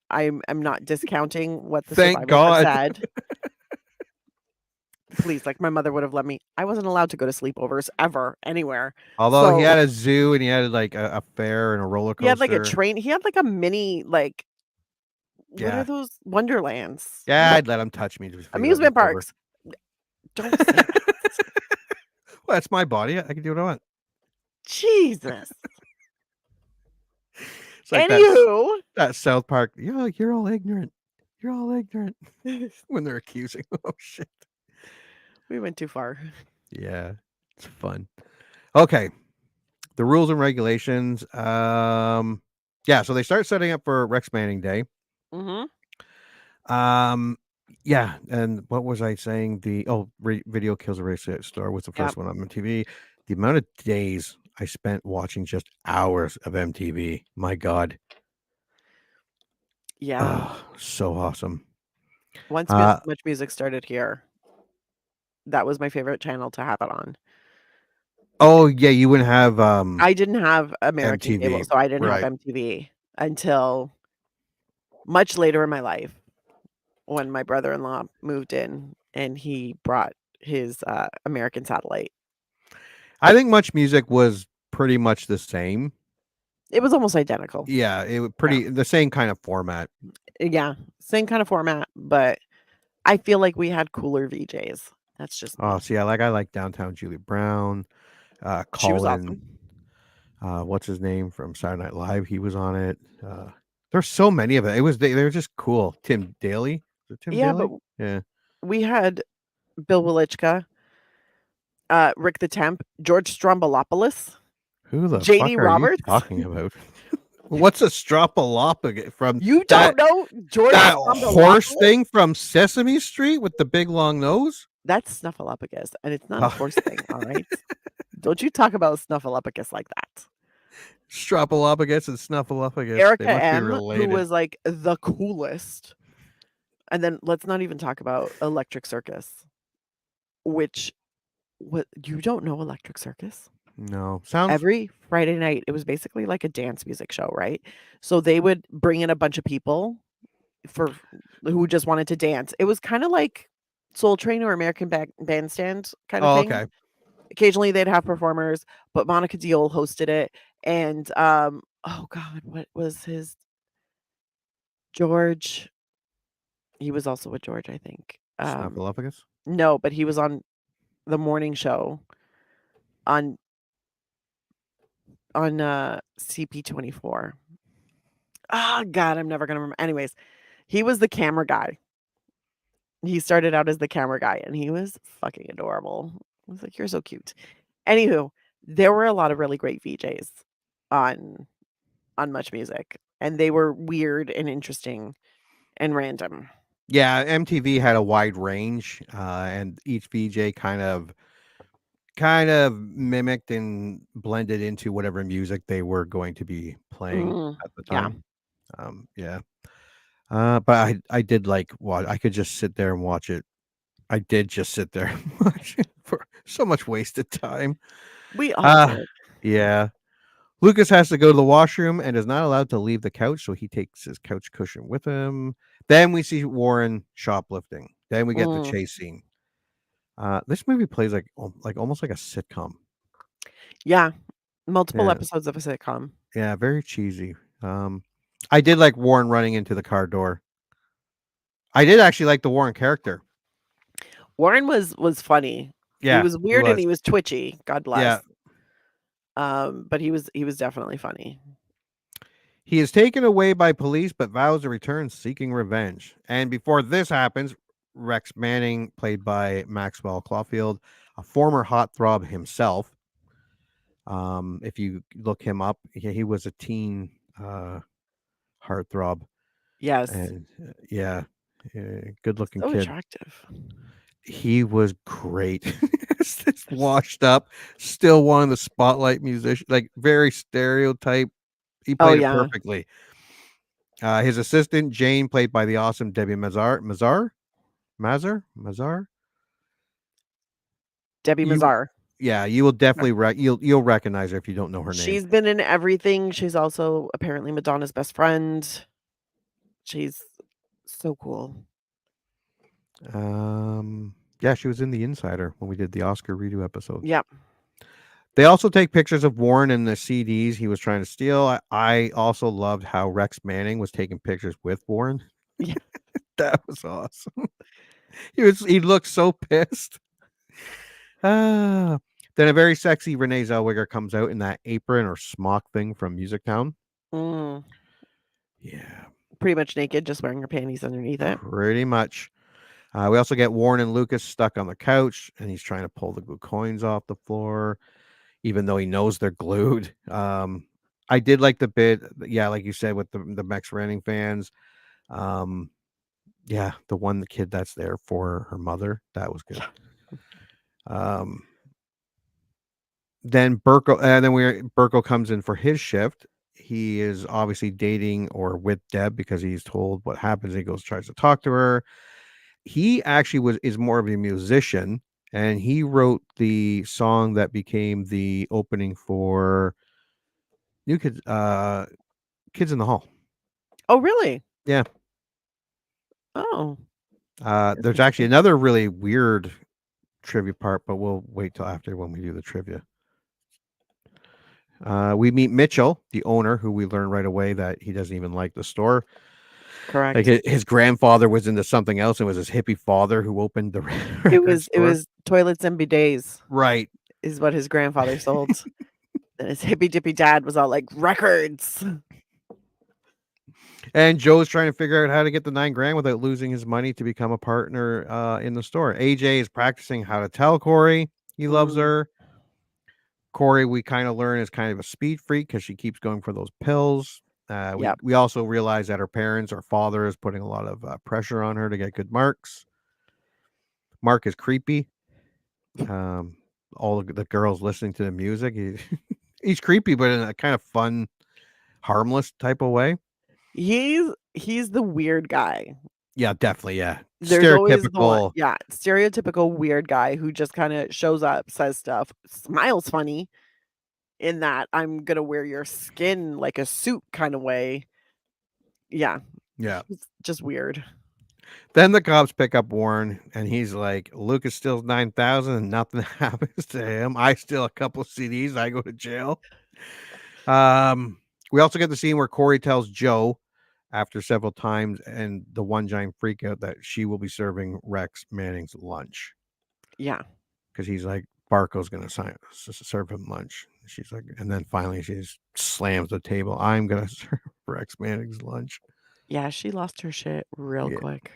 I'm not discounting what the Thank survivors have God. said. Please, like, my mother would have let me. I wasn't allowed to go to sleepovers ever, anywhere. Although he had So a zoo and he had like a fair and a roller he had like a coaster. train. He had like a mini, like, what are Yeah. those Wonderlands? Yeah, I'd let him touch me. Just figure out Amusement it's over. parks. Don't say that. Well, that's my body. I can do what I want. Jesus. It's like Anywho, that South Park. You're all ignorant. You're all ignorant. When they're accusing. Oh shit. we went too far. Yeah, it's fun. Okay, the rules and regulations. Yeah, so they start setting up for Rex Manning Day. Mhm. Yeah, and what was I saying? Video Kills a Race Star was the first one on MTV. The amount of days I spent watching just hours of MTV. My God. Yeah. So awesome. Once Much Music started here, that was my favorite channel to have it on. Oh yeah, you wouldn't have I didn't have American cable, MTV, so I didn't have right? MTV until much later in my life, when my brother-in-law moved in and he brought his American satellite. I think Much Music was pretty much the same. It was almost identical. Yeah, it was Yeah. the same kind of format. Yeah, same kind of format, but I feel like we had cooler VJs. That's just me. Oh, see, I like Downtown Julie Brown, She was Colin. awesome. What's his name from Saturday Night Live? He was on it. There's so many of it. They were just cool. Tim Daly. Is it Tim Daly? Yeah. We had Bill Welichka, Rick the Temp, George Stroumboulopoulos, Who the JD fuck are Roberts. you talking about? What's a Stroumboulopoulos from? You don't know George that Stroumboulopoulos? horse thing from Sesame Street with the big long nose? That's Snuffleupagus, and it's not a horse thing. All right, don't you talk about Snuffleupagus like that. Stroumboulopoulos and Snuffleupagus. Erica They must M, be related. who was like the coolest. And then let's not even talk about Electric Circus, which what you don't know Electric Circus? No, sounds Every Friday night, it was basically like a dance music show, right? So they would bring in a bunch of people who just wanted to dance. It was kind of like Soul Train or American Bandstand kind of thing. okay. Occasionally they'd have performers, but Monica Diol hosted it. And oh God, what was his George? He was also with George, I think. Snuffleupagus? No, but he was on the morning show on CP24. Oh God, I'm never gonna remember. Anyways, he was the camera guy. He started out as the camera guy, and he was fucking adorable. I was like, "You're so cute." Anywho, there were a lot of really great VJs on Much Music, and they were weird and interesting and random. Yeah, MTV had a wide range, and each VJ kind of mimicked and blended into whatever music they were going to be playing at the time. Yeah. But I did like watch. I could just sit there and watch it. I did just sit there and watch it for so much wasted time. We all did. Yeah. Lucas has to go to the washroom and is not allowed to leave the couch, so he takes his couch cushion with him. Then we see Warren shoplifting. Then we get the chase scene. This movie plays like almost like a sitcom. Yeah, multiple episodes of a sitcom. Yeah, very cheesy. I did like Warren running into the car door. I did actually like the Warren character. Warren was funny. Yeah, he was weird and he was twitchy. God bless. Yeah. But he was definitely funny. He is taken away by police, but vows to return seeking revenge. And before this happens, Rex Manning, played by Maxwell Caulfield, a former heartthrob himself. If you look him up, he was a teen heartthrob. Yes. And good looking So kid. attractive. He was great. Washed up, still one of the spotlight musicians, like very stereotype. He played it perfectly. His assistant Jane, played by the awesome Debbie Mazar. Debbie Mazar. Yeah, you will definitely you'll recognize her if you don't know her name. She's been in everything. She's also apparently Madonna's best friend. She's so cool. Yeah, she was in The Insider when we did the Oscar redo episode. Yep. They also take pictures of Warren and the CDs he was trying to steal. I also loved how Rex Manning was taking pictures with Warren. Yeah. That was awesome. He looked so pissed. Then a very sexy Renee Zellweger comes out in that apron or smock thing from Music Town. Yeah. Pretty much naked, just wearing her panties underneath it. Pretty much. We also get Warren and Lucas stuck on the couch, and he's trying to pull the glue coins off the floor, even though he knows they're glued. I did like the bit, like you said, with the Max Ranning fans. The kid that's there for her mother, that was good. Then Burko comes in for his shift. He is obviously dating or with Deb because he's told what happens. He tries to talk to her. He actually is more of a musician, and he wrote the song that became the opening for New Kids in the Hall. Oh, really? Yeah. Oh. There's actually another really weird trivia part, but we'll wait till after when we do the trivia. We meet Mitchell, the owner, who we learn right away that he doesn't even like the store. Correct. Like his grandfather was into something else. It was his hippie father who opened the It was toilets and bidets. Right. Is what his grandfather sold. And his hippie dippy dad was all like, records. And Joe's trying to figure out how to get the $9,000 without losing his money to become a partner in the store. AJ is practicing how to tell Corey he loves her. Corey, we kind of learn, is kind of a speed freak because she keeps going for those pills. We also realize that her father is putting a lot of pressure on her to get good marks. Mark is creepy. All the girls listening to the music. He's creepy, but in a kind of fun, harmless type of way. He's the weird guy. Yeah, definitely. Yeah. There's stereotypical. Stereotypical weird guy who just kind of shows up, says stuff, smiles funny in that I'm going to wear your skin like a suit kind of way. Yeah. Yeah. It's just weird. Then the cops pick up Warren and he's like, Lucas steals 9,000 and nothing happens to him. I steal a couple of CDs. I go to jail. We also get the scene where Corey tells Joe after several times and the one giant freak out that she will be serving Rex Manning's lunch. Yeah. Because he's like, Barco's going to serve him lunch. She's like, and then finally she just slams the table. I'm going to serve Rex Manning's lunch. Yeah, she lost her shit real quick.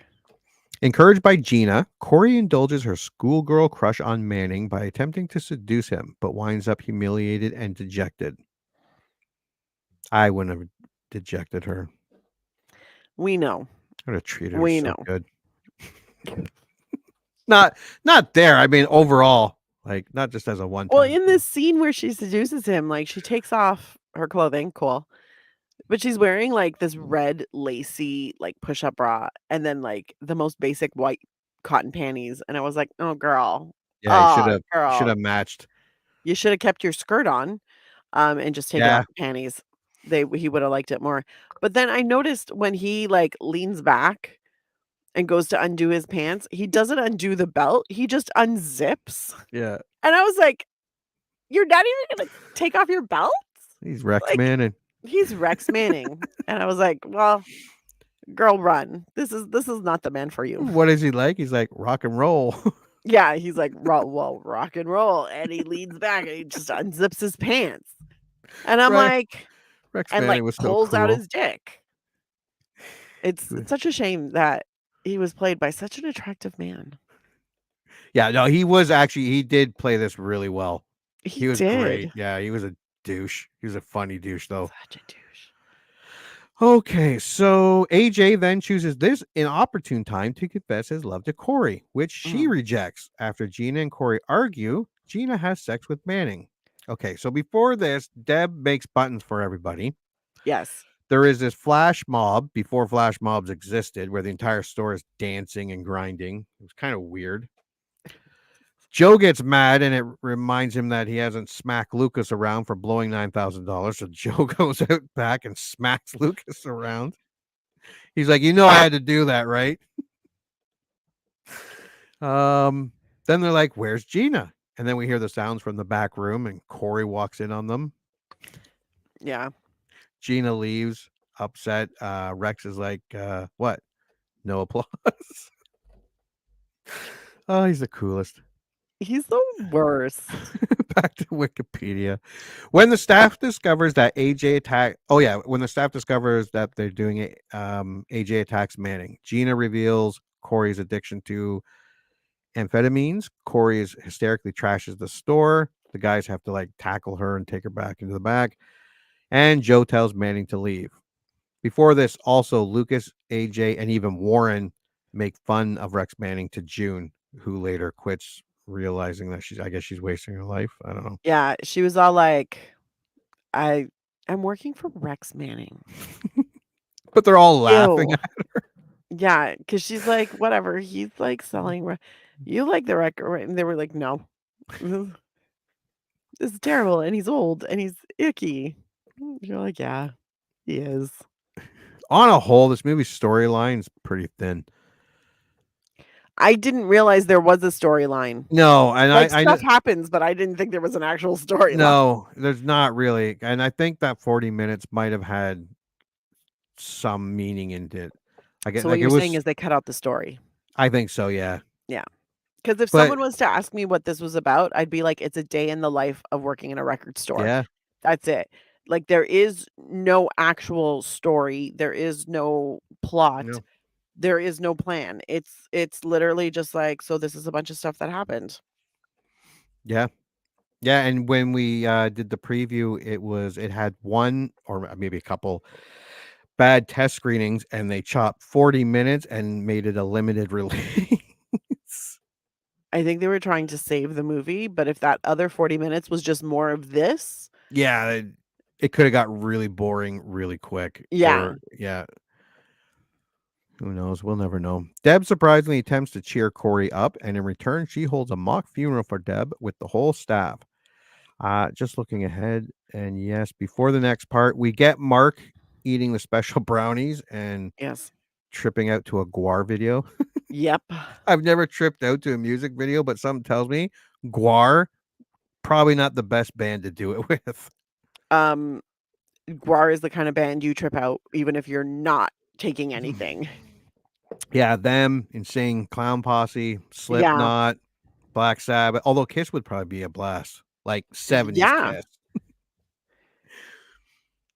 Encouraged by Gina, Corey indulges her schoolgirl crush on Manning by attempting to seduce him, but winds up humiliated and dejected. I wouldn't have dejected her. We know. I would have treated her so good. Not there. I mean, overall, like not just as a one. Well, in this scene where she seduces him, like she takes off her clothing, cool. But she's wearing like this red lacy like push-up bra and then like the most basic white cotton panties. And I was like, oh girl. Yeah, you Oh should girl. have matched. You should have kept your skirt on and just taken Yeah. off the panties. He would have liked it more. But then I noticed when he like leans back and goes to undo his pants, he doesn't undo the belt. He just unzips. Yeah. And I was like, you're not even gonna take off your belt? He's Rex Like, Manning. he's Rex Manning. And I was like, well, girl, run. This is not the man for you. What is he like? He's like rock and roll. Yeah, he's like, well, rock and roll. And he leans back and he just unzips his pants. And I'm like, Rex and Manning like was so pulls out cool. his dick. It's such a shame that he was played by such an attractive man. Yeah, no, he did play this really well. He was did. great. Yeah, he was a douche. He was a funny douche, though. Such a douche. Okay, so AJ then chooses this inopportune time to confess his love to Corey, which she rejects. After Gina and Corey argue, Gina has sex with Manning. Okay, so before this, Deb makes buttons for everybody. Yes. There is this flash mob before flash mobs existed where the entire store is dancing and grinding. It was kind of weird. Joe gets mad and it reminds him that he hasn't smacked Lucas around for blowing $9,000. So Joe goes out back and smacks Lucas around. He's like, I had to do that, right? Then they're like, where's Gina? And then we hear the sounds from the back room and Corey walks in on them. Yeah. Gina leaves upset. Rex is like, what? No applause. Oh, he's the coolest. He's the worst. Back to Wikipedia. When the staff discovers that when the staff discovers that they're doing it, AJ attacks Manning. Gina reveals Corey's addiction to amphetamines. Corey hysterically trashes the store. The guys have to like tackle her and take her back into the back. And Joe tells Manning to leave. Before this, also Lucas, AJ, and even Warren make fun of Rex Manning to June, who later quits, realizing that she's wasting her life. I don't know. Yeah, she was all like, I'm working for Rex Manning. But they're all laughing at her. Yeah, because she's like, whatever. He's like selling. You like the record, right? And they were like, no. This is terrible. And he's old and he's icky. You're like, yeah, he is. On a whole, this movie's storyline is pretty thin. I didn't realize there was a storyline. No, and like, stuff happens, but I didn't think there was an actual storyline. No, there's not really. And I think that 40 minutes might have had some meaning in it. I guess so what you're saying is they cut out the story. I think so, yeah. Yeah. Because if someone was to ask me what this was about, I'd be like, it's a day in the life of working in a record store. Yeah. That's it. Like, there is no actual story. There is no plot. No. There is no plan. It's literally just like, so this is a bunch of stuff that happened. Yeah. Yeah, and when we did the preview, it had one or maybe a couple bad test screenings, and they chopped 40 minutes and made it a limited release. I think they were trying to save the movie, but if that other 40 minutes was just more of this. Yeah, it could have got really boring really quick. Yeah. Yeah. Who knows? We'll never know. Deb surprisingly attempts to cheer Corey up, and in return, she holds a mock funeral for Deb with the whole staff. Just looking ahead, and yes, before the next part, we get Mark eating the special brownies and tripping out to a Guar video. Yep. I've never tripped out to a music video, but something tells me Guar, probably not the best band to do it with. Guar is the kind of band you trip out, even if you're not taking anything. Yeah, them, Insane Clown Posse, Slipknot, Black Sabbath. Although Kiss would probably be a blast, like 70s Kiss.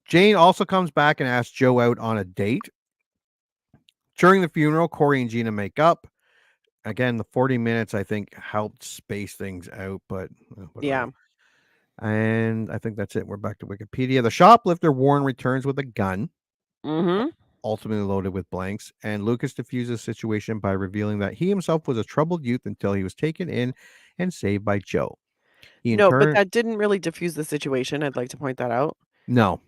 Jane also comes back and asks Joe out on a date. During the funeral, Corey and Gina make up. Again, the 40 minutes, I think, helped space things out, but whatever. Yeah. And I think that's it. We're back to Wikipedia. The shoplifter Warren returns with a gun. Mm-hmm. Ultimately loaded with blanks, and Lucas diffuses the situation by revealing that he himself was a troubled youth until he was taken in and saved by Joe. But that didn't really diffuse the situation. I'd like to point that out. No.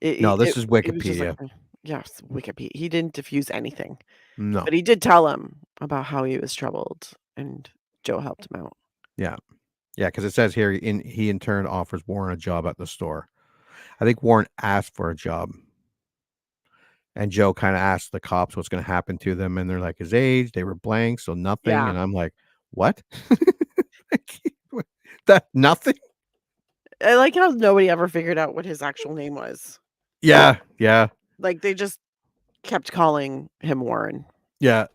No, this is It was just like, Wikipedia. yes, Wikipedia. He didn't diffuse anything, No. but he did tell him about how he was troubled, and Joe helped him out. Yeah. Yeah, because it says here he in turn offers Warren a job at the store. I think Warren asked for a job. And Joe kind of asked the cops what's going to happen to them, and they're like his age. They were blank, so nothing. Yeah. And I'm like, what? That nothing? I like how nobody ever figured out what his actual name was. Yeah, yeah, Like, they just kept calling him Warren. yeah.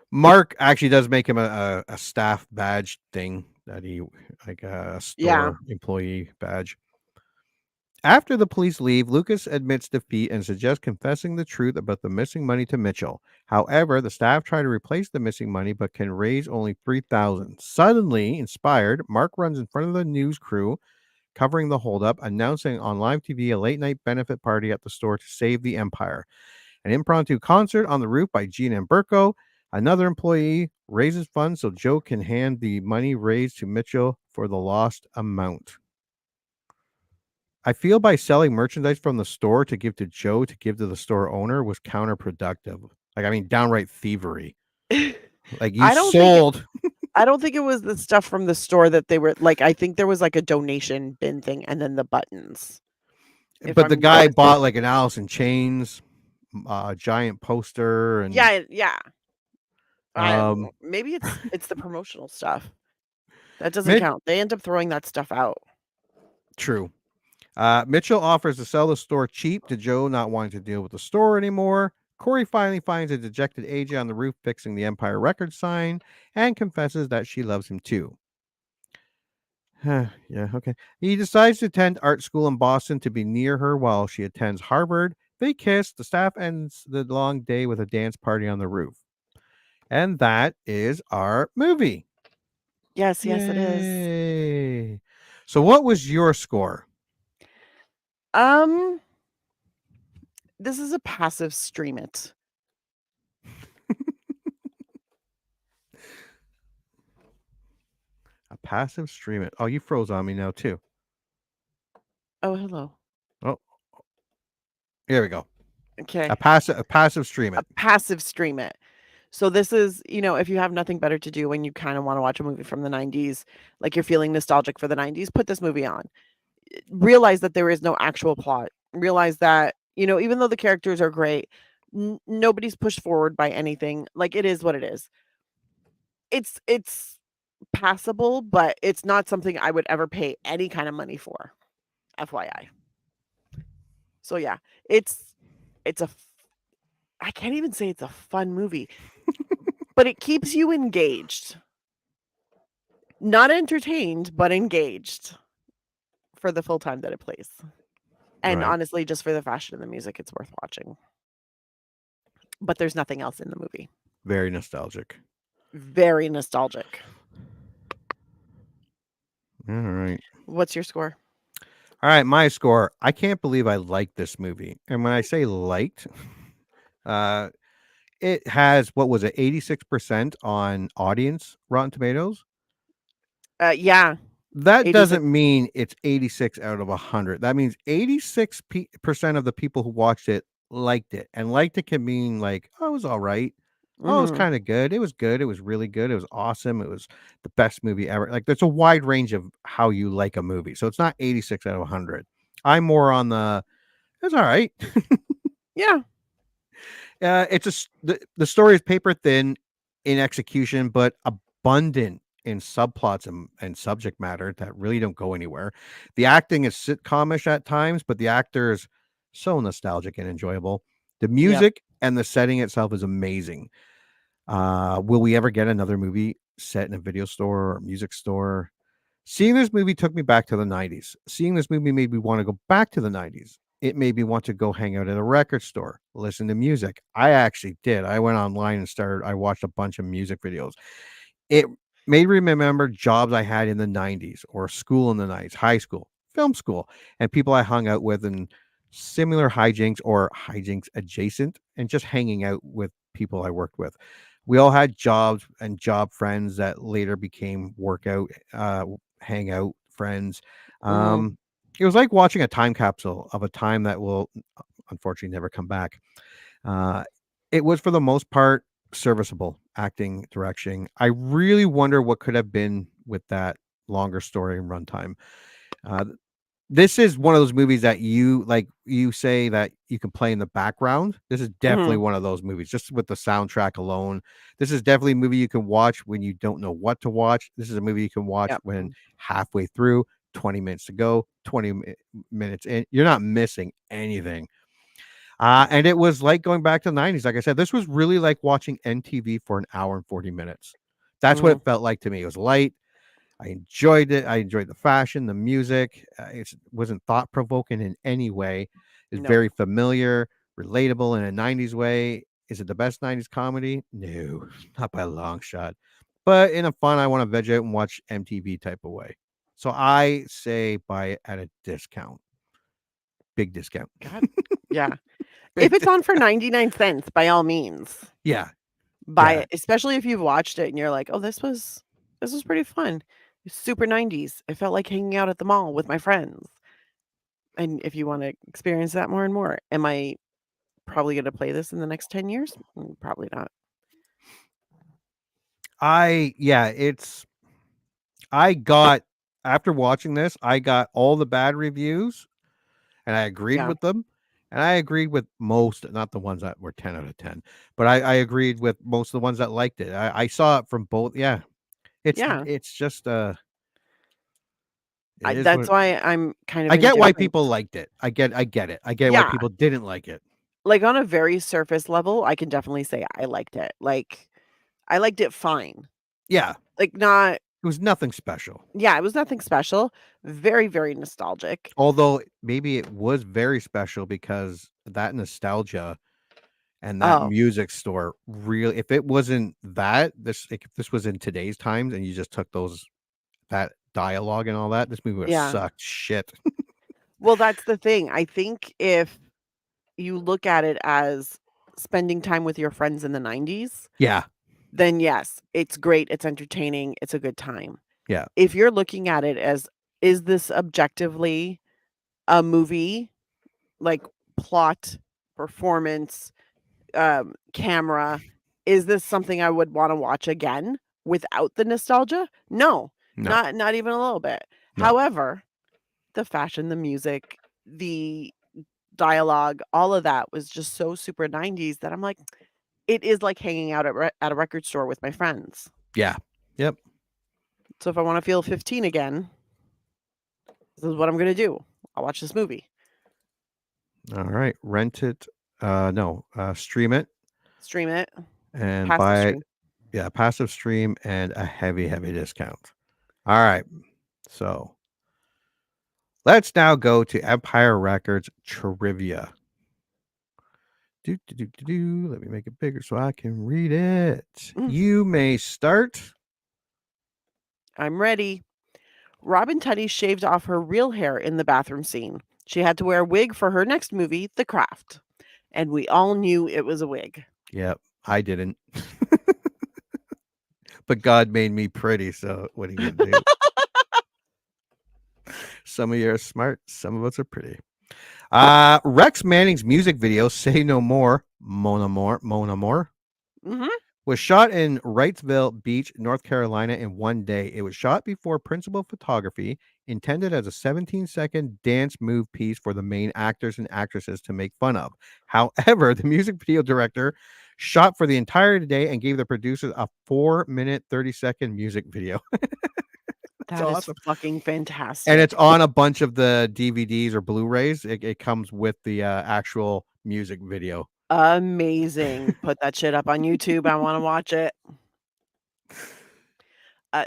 Mark actually does make him a staff badge thing that he like a store employee badge. After the police leave, Lucas admits defeat and suggests confessing the truth about the missing money to Mitchell. However, the staff try to replace the missing money but can raise only $3,000. Suddenly inspired, Mark runs in front of the news crew covering the holdup, announcing on live TV a late night benefit party at the store to save the empire. An impromptu concert on the roof by Gene and Burko. Another employee raises funds so Joe can hand the money raised to Mitchell for the lost amount. I feel by selling merchandise from the store to give to Joe to give to the store owner was counterproductive. Like, I mean, downright thievery. Like, you I don't sold. I don't think it was the stuff from the store that they were like, I think there was like a donation bin thing and then the buttons. But the guy bought like an Alice in Chains giant poster and yeah. Maybe it's the promotional stuff. That doesn't count. They end up throwing that stuff out. True. Mitchell offers to sell the store cheap to Joe, not wanting to deal with the store anymore. Corey finally finds a dejected AJ on the roof fixing the Empire Records sign and confesses that she loves him too. Yeah, okay. He decides to attend art school in Boston to be near her while she attends Harvard. They kiss. The staff ends the long day with a dance party on the roof. And that is our movie. Yes, it is. Yay. So what was your score? This is a passive stream it. A passive stream it. Oh, you froze on me now too. Oh, hello. Oh, here we go. Okay. A passive stream it. A passive stream it. So this is, if you have nothing better to do when you kind of want to watch a movie from the 90s, like you're feeling nostalgic for the 90s, put this movie on. Realize that there is no actual plot. Realize that, even though the characters are great, nobody's pushed forward by anything. Like, it is what it is. It's passable, but it's not something I would ever pay any kind of money for. FYI. So yeah, I can't even say it's a fun movie, but it keeps you engaged. Not entertained, but engaged for the full time that it plays. And honestly, just for the fashion and the music, it's worth watching. But there's nothing else in the movie. Very nostalgic. Very nostalgic. All right. What's your score? All right, my score. I can't believe I liked this movie. And when I say liked, it has, what was it, 86% on audience Rotten Tomatoes? Yeah. That 86. Doesn't mean it's 86 out of 100. That means 86% of the people who watched it liked it. And liked it can mean like, oh, it was all right. Oh, it was kind of good. It was good. It was really good. It was awesome. It was the best movie ever. Like, there's a wide range of how you like a movie. So it's not 86 out of 100. I'm more on it's all right. Yeah. The story is paper thin in execution, but abundant in subplots and subject matter that really don't go anywhere. The acting is sitcomish at times, but the actors so nostalgic and enjoyable. The music and the setting itself is amazing. Will we ever get another movie set in a video store or music store? Seeing this movie took me back to the 90s. Seeing this movie made me want to go back to the 90s. It made me want to go hang out at a record store, listen to music. I actually did. I went online and I watched a bunch of music videos. It made me remember jobs I had in the 90s or school in the 90s, high school, film school, and people I hung out with and similar hijinks or hijinks adjacent and just hanging out with people I worked with. We all had jobs and job friends that later became workout, hangout friends. It was like watching a time capsule of a time that will unfortunately never come back. Uh, it was for the most part serviceable acting, direction. I really wonder what could have been with that longer story and runtime. Uh, this is one of those movies that you say that you can play in the background. This is definitely Mhm. one of those movies, just with the soundtrack alone. This is definitely a movie you can watch when you don't know what to watch. This is a movie you can watch Yep. when halfway through, 20 minutes to go, 20 minutes in. You're not missing anything. And it was like going back to the 90s. Like I said, this was really like watching NTV for an hour and 40 minutes. That's what Mhm. it felt like to me. It was light. I enjoyed it. I enjoyed the fashion, the music. It wasn't thought provoking in any way. It's No. very familiar, relatable in a 90s way. Is it the best 90s comedy? No, not by a long shot. But in a fun, I want to veg out and watch MTV type of way. So I say buy it at a discount. Big discount. God. Yeah. Big If it's on for discount. 99 cents, by all means, Yeah. buy Yeah. it, especially if you've watched it and you're like, "Oh, this was pretty fun. It's super 90s. It felt like hanging out at the mall with my friends." And if you wanna experience that more and more, am I probably gonna play this in the next 10 years? Probably not. I got after watching this, I got all the bad reviews and I agreed Yeah. with them. And I agreed with most, not the ones that were 10 out of 10, but I agreed with most of the ones that liked it. I saw it from both. Yeah. Yeah. It's just it I is that's what why I'm kind of I get why indifferent. people liked it. I get it. I get why Yeah. people didn't like it. Like, on a very surface level, I can definitely say I liked it. Like, I liked it fine. Yeah. Like, not It was nothing special. yeah, it was nothing special. Very, very nostalgic. Although maybe it was very special because that nostalgia and that Oh, music store really if it wasn't that, if this was in today's times and you just took that dialogue and all that, this movie would have yeah. sucked shit. Well, that's the thing. I think if you look at it as spending time with your friends in the 90s, Yeah. then yes, it's great, it's entertaining, it's a good time. Yeah. If you're looking at it as, is this objectively a movie, like plot, performance, camera, is this something I would wanna watch again without the nostalgia? No, No. not even a little bit. No. However, the fashion, the music, the dialogue, all of that was just so super 90s that I'm like, it is like hanging out at a record store with my friends. Yeah. Yep. So if I wanna feel 15 again, this is what I'm gonna do. I'll watch this movie. All right. Rent it. No. Stream it Stream it. and Passive buy it. stream. Yeah. Passive stream and a heavy, heavy discount. All right. So let's now go to Empire Records trivia. Let me make it bigger so I can read it. You may start. I'm ready. Robin Tunney shaved off her real hair in the bathroom scene. She had to wear a wig for her next movie, The Craft. And we all knew it was a wig. Yep. I didn't. But God made me pretty, so what are you gonna do? Some of you are smart, some of us are pretty. Rex Manning's music video, Say No More, Mona More, Mhm. was shot in Wrightsville Beach, North Carolina in one day. It was shot before principal photography, intended as a 17-second dance move piece for the main actors and actresses to make fun of. However, the music video director shot for the entire day and gave the producers a 4-minute, 30-second music video. That is fucking fantastic. And it's on a bunch of the DVDs or Blu-rays. It comes with the actual music video. Amazing. Put that shit up on YouTube. I wanna watch it.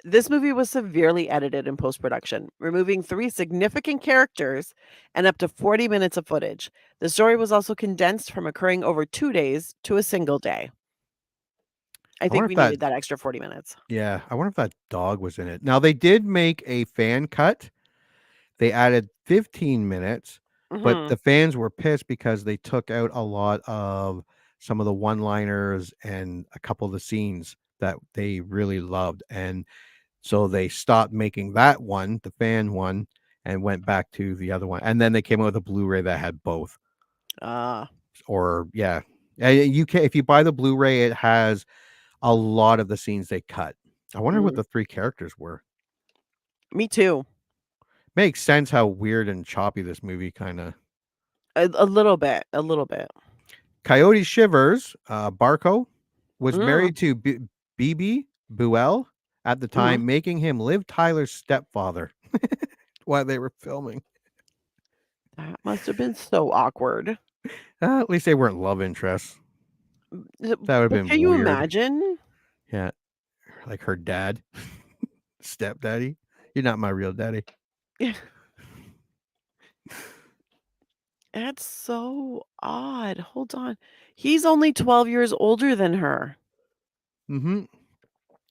This movie was severely edited in post-production, removing 3 significant characters and up to 40 minutes of footage. The story was also condensed from occurring over 2 days to a single day. I think wonder we if that needed that extra 40 minutes. Yeah, I wonder if that dog was in it. Now, they did make a fan cut. They added 15 minutes, but Mhm. the fans were pissed because they took out a lot of some of the one-liners and a couple of the scenes that they really loved, and so they stopped making that one, the fan one, and went back to the other one. And then they came out with a Blu-ray that had both. Or yeah. You can, if you buy the Blu-ray, it has a lot of the scenes they cut. I wonder what the three characters were. Me too. Makes sense how weird and choppy this movie kind of. A little bit. A little bit. Coyote Shivers, Barco, was married to BB Buell at the time, making him Liv Tyler's stepfather while they were filming. That must have been so awkward. At least they weren't love interests. That would have been Can weird. you imagine? Yeah. Like her dad, stepdaddy. You're not my real daddy. That's so odd. Hold on. He's only 12 years older than her. Mm-hmm.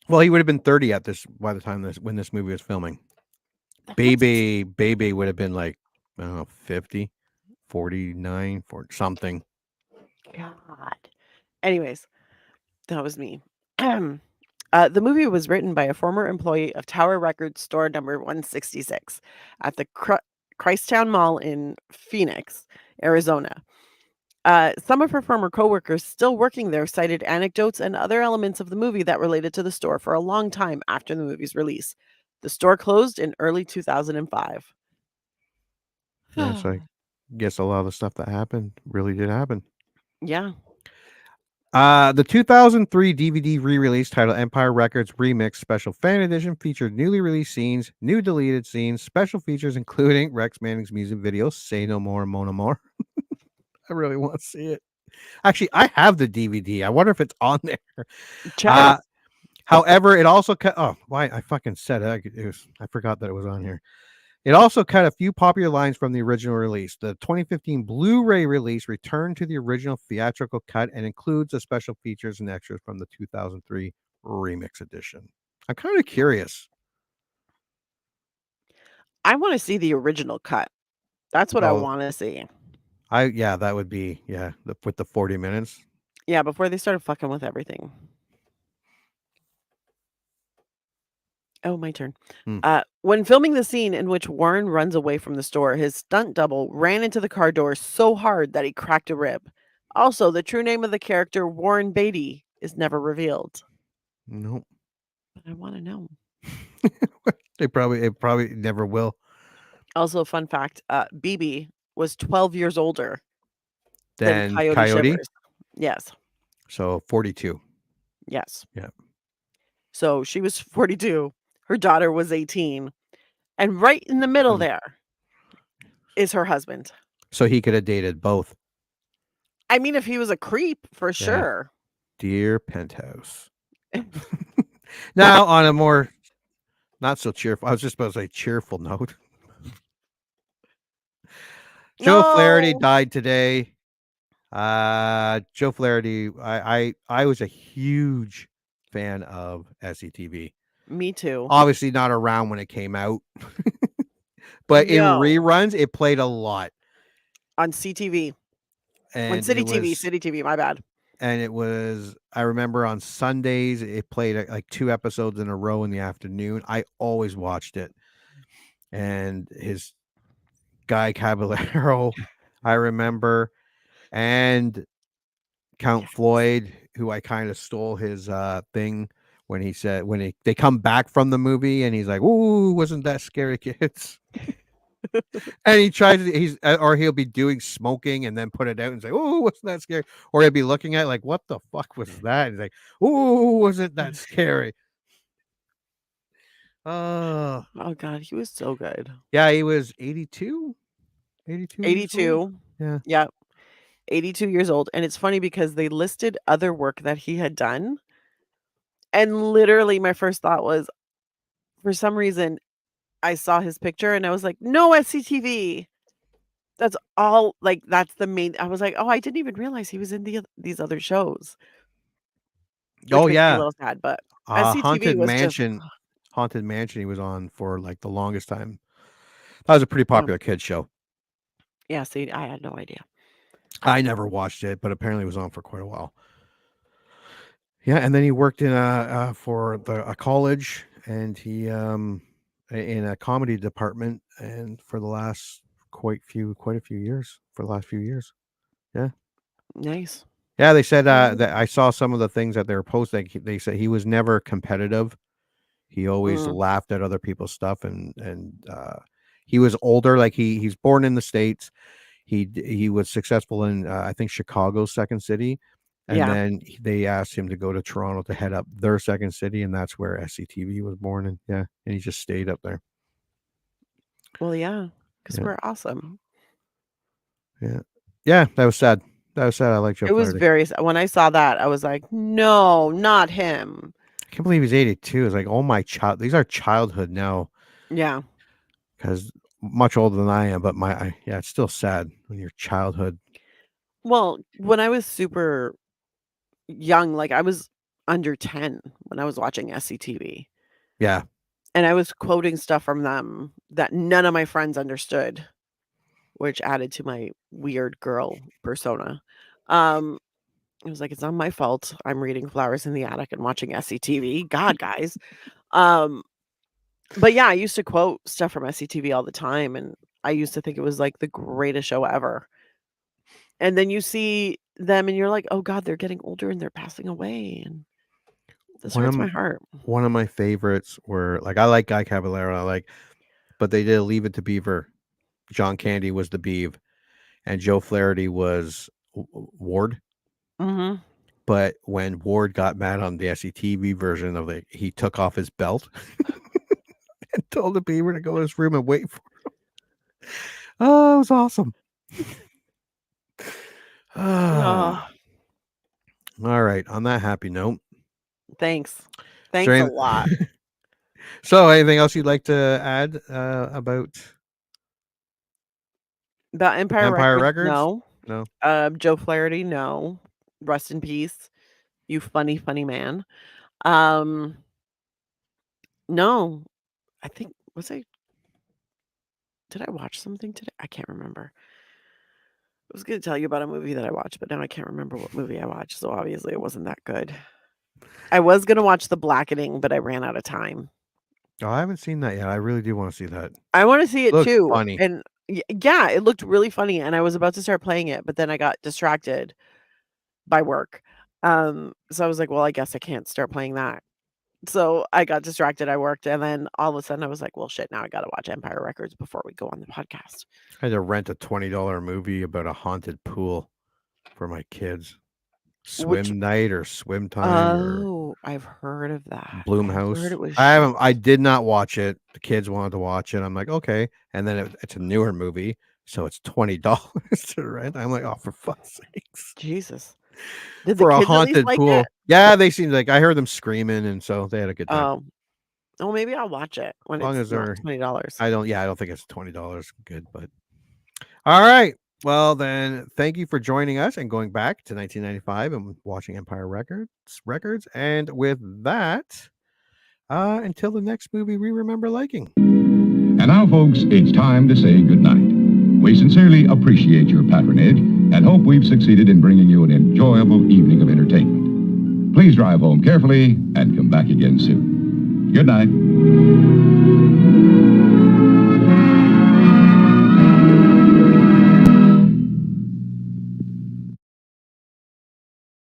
Well, he would have been 30 at this by the time when this movie was filming. Baby would have been like, I don't know, 50, 49, 40, something. God. Anyways, that was me. The movie was written by a former employee of Tower Records store number 166 at the Christown Mall in Phoenix, Arizona. Some of her former coworkers still working there cited anecdotes and other elements of the movie that related to the store for a long time after the movie's release. The store closed in early 2005. Yeah, so I guess a lot of the stuff that happened really did happen. Yeah. The 2003 DVD re-release titled Empire Records Remix Special Fan Edition featured newly released scenes, new deleted scenes, special features including Rex Manning's music video Say No More, Mona More. I really want to see it. Actually, I have the DVD. I wonder if it's on there. However, it also cut. Oh, why I fucking said it. I forgot that it was on here. It also cut a few popular lines from the original release. The 2015 Blu-ray release returned to the original theatrical cut and includes the special features and extras from the 2003 remix edition. I'm kind of curious. I want to see the original cut. That's what I want to see. That would be with the 40 minutes. Yeah, before they started fucking with everything. Oh, my turn. When filming the scene in which Warren runs away from the store, his stunt double ran into the car door so hard that he cracked a rib. Also, the true name of the character, Warren Beatty, is never revealed. Nope. But I want to know. It probably never will. Also, fun fact, BB was 12 years older than Coyote Coyote? Shivers. Yes. So 42. Yes. Yeah. So she was 42. Her daughter was 18. And right in the middle there is her husband. So he could have dated both. I mean, if he was a creep, for sure. Dear Penthouse. Now, on a more not so cheerful, I was just about to say cheerful note. Joe Flaherty died today. Joe Flaherty, I was a huge fan of SCTV. Me too. Obviously not around when it came out. But in reruns, it played a lot. On CTV. And on City TV, my bad. And it was, I remember on Sundays, it played like 2 episodes in a row in the afternoon. I always watched it. And his Guy Caballero, I remember, and Count Floyd, who I kind of stole his thing when he said, they come back from the movie and he's like, "Ooh, wasn't that scary, kids?" And he tries to, or he'll be doing smoking and then put it out and say, "Oh, wasn't that scary?" Or he'll be looking at it like, "What the fuck was that?" And he's like, "Oh, wasn't that scary?" Oh God, he was so good. Yeah, he was 82. 82. Yeah. Yeah. 82 years old. And it's funny because they listed other work that he had done. And literally my first thought was, for some reason, I saw his picture and I was like, no, SCTV. That's all, like, that's the main. I was like, oh, I didn't even realize he was in these other shows. Oh, makes me yeah. a little sad, but SCTV Haunted was Mansion. Haunted Mansion he was on for like the longest time. That was a pretty popular kids show. Yeah, see, I had no idea. I never watched it, but apparently it was on for quite a while. Yeah, and then he worked in for a college, and he in a comedy department, and for the last quite a few years. For the last few years, yeah. Nice. Yeah, they said that I saw some of the things that they were posting. They said he was never competitive. He always laughed at other people's stuff, and he was older. Like he's born in the States. He was successful in I think Chicago's second city, and then they asked him to go to Toronto to head up their second city, and that's where SCTV was born. And and he just stayed up there. Well, yeah, because we're awesome. Yeah, that was sad. That was sad. I like Joe. It was very sad. When I saw that, I was like, no, not him. I can't believe he's 82. It's like, oh my child. These are childhood now. Yeah. Because much older than I am, but it's still sad when you're childhood. Well, when I was super young, like I was under 10 when I was watching SCTV. Yeah. And I was quoting stuff from them that none of my friends understood, which added to my weird girl persona. It was like, it's not my fault. I'm reading Flowers in the Attic and watching SCTV. God, guys. But yeah, I used to quote stuff from SCTV all the time, and I used to think it was like the greatest show ever. And then you see them and you're like, oh God, they're getting older and they're passing away. And this hurts my heart. One of my favorites were I like Guy Caballero, but they did Leave It to Beaver. John Candy was the Beav, and Joe Flaherty was Ward. Mm-hmm. But when Ward got mad on the SCTV version of it, he took off his belt and told the Beaver to go to his room and wait for him. Oh, it was awesome. All right. On that happy note. Thanks a lot. So, anything else you'd like to add about Empire Records? No. Joe Flaherty, no. Rest in peace, you funny man. No, I think did I watch something today? I can't remember. I was going to tell you about a movie that I watched, but now I can't remember what movie I watched, so obviously it wasn't that good. I was going to watch The Blackening, but I ran out of time. Oh, I haven't seen that yet. I really do want to see that. I want to see it too. Funny. And yeah, it looked really funny, and I was about to start playing it, but then I got distracted by work. So I was like, well, I guess I can't start playing that. So I got distracted. I worked, and then all of a sudden I was like, well, shit, now I got to watch Empire Records before we go on the podcast. I had to rent a $20 movie about a haunted pool for my kids. Swim night or swim time. Oh, I've heard of that. Bloomhouse. I did not watch it. The kids wanted to watch it. I'm like, okay. And then it's a newer movie, so it's $20 to rent. I'm like, oh, for fuck's sakes. Jesus. For a haunted pool. Yeah, they seemed like I heard them screaming, and so they had a good time. Oh, maybe I'll watch it when it's not $20. I don't think it's $20 good, but all right. Well, then, thank you for joining us and going back to 1995 and watching Empire Records. And with that, until the next movie we remember liking. And now, folks, it's time to say goodnight. We sincerely appreciate your patronage and hope we've succeeded in bringing you an enjoyable evening of entertainment. Please drive home carefully and come back again soon. Good night.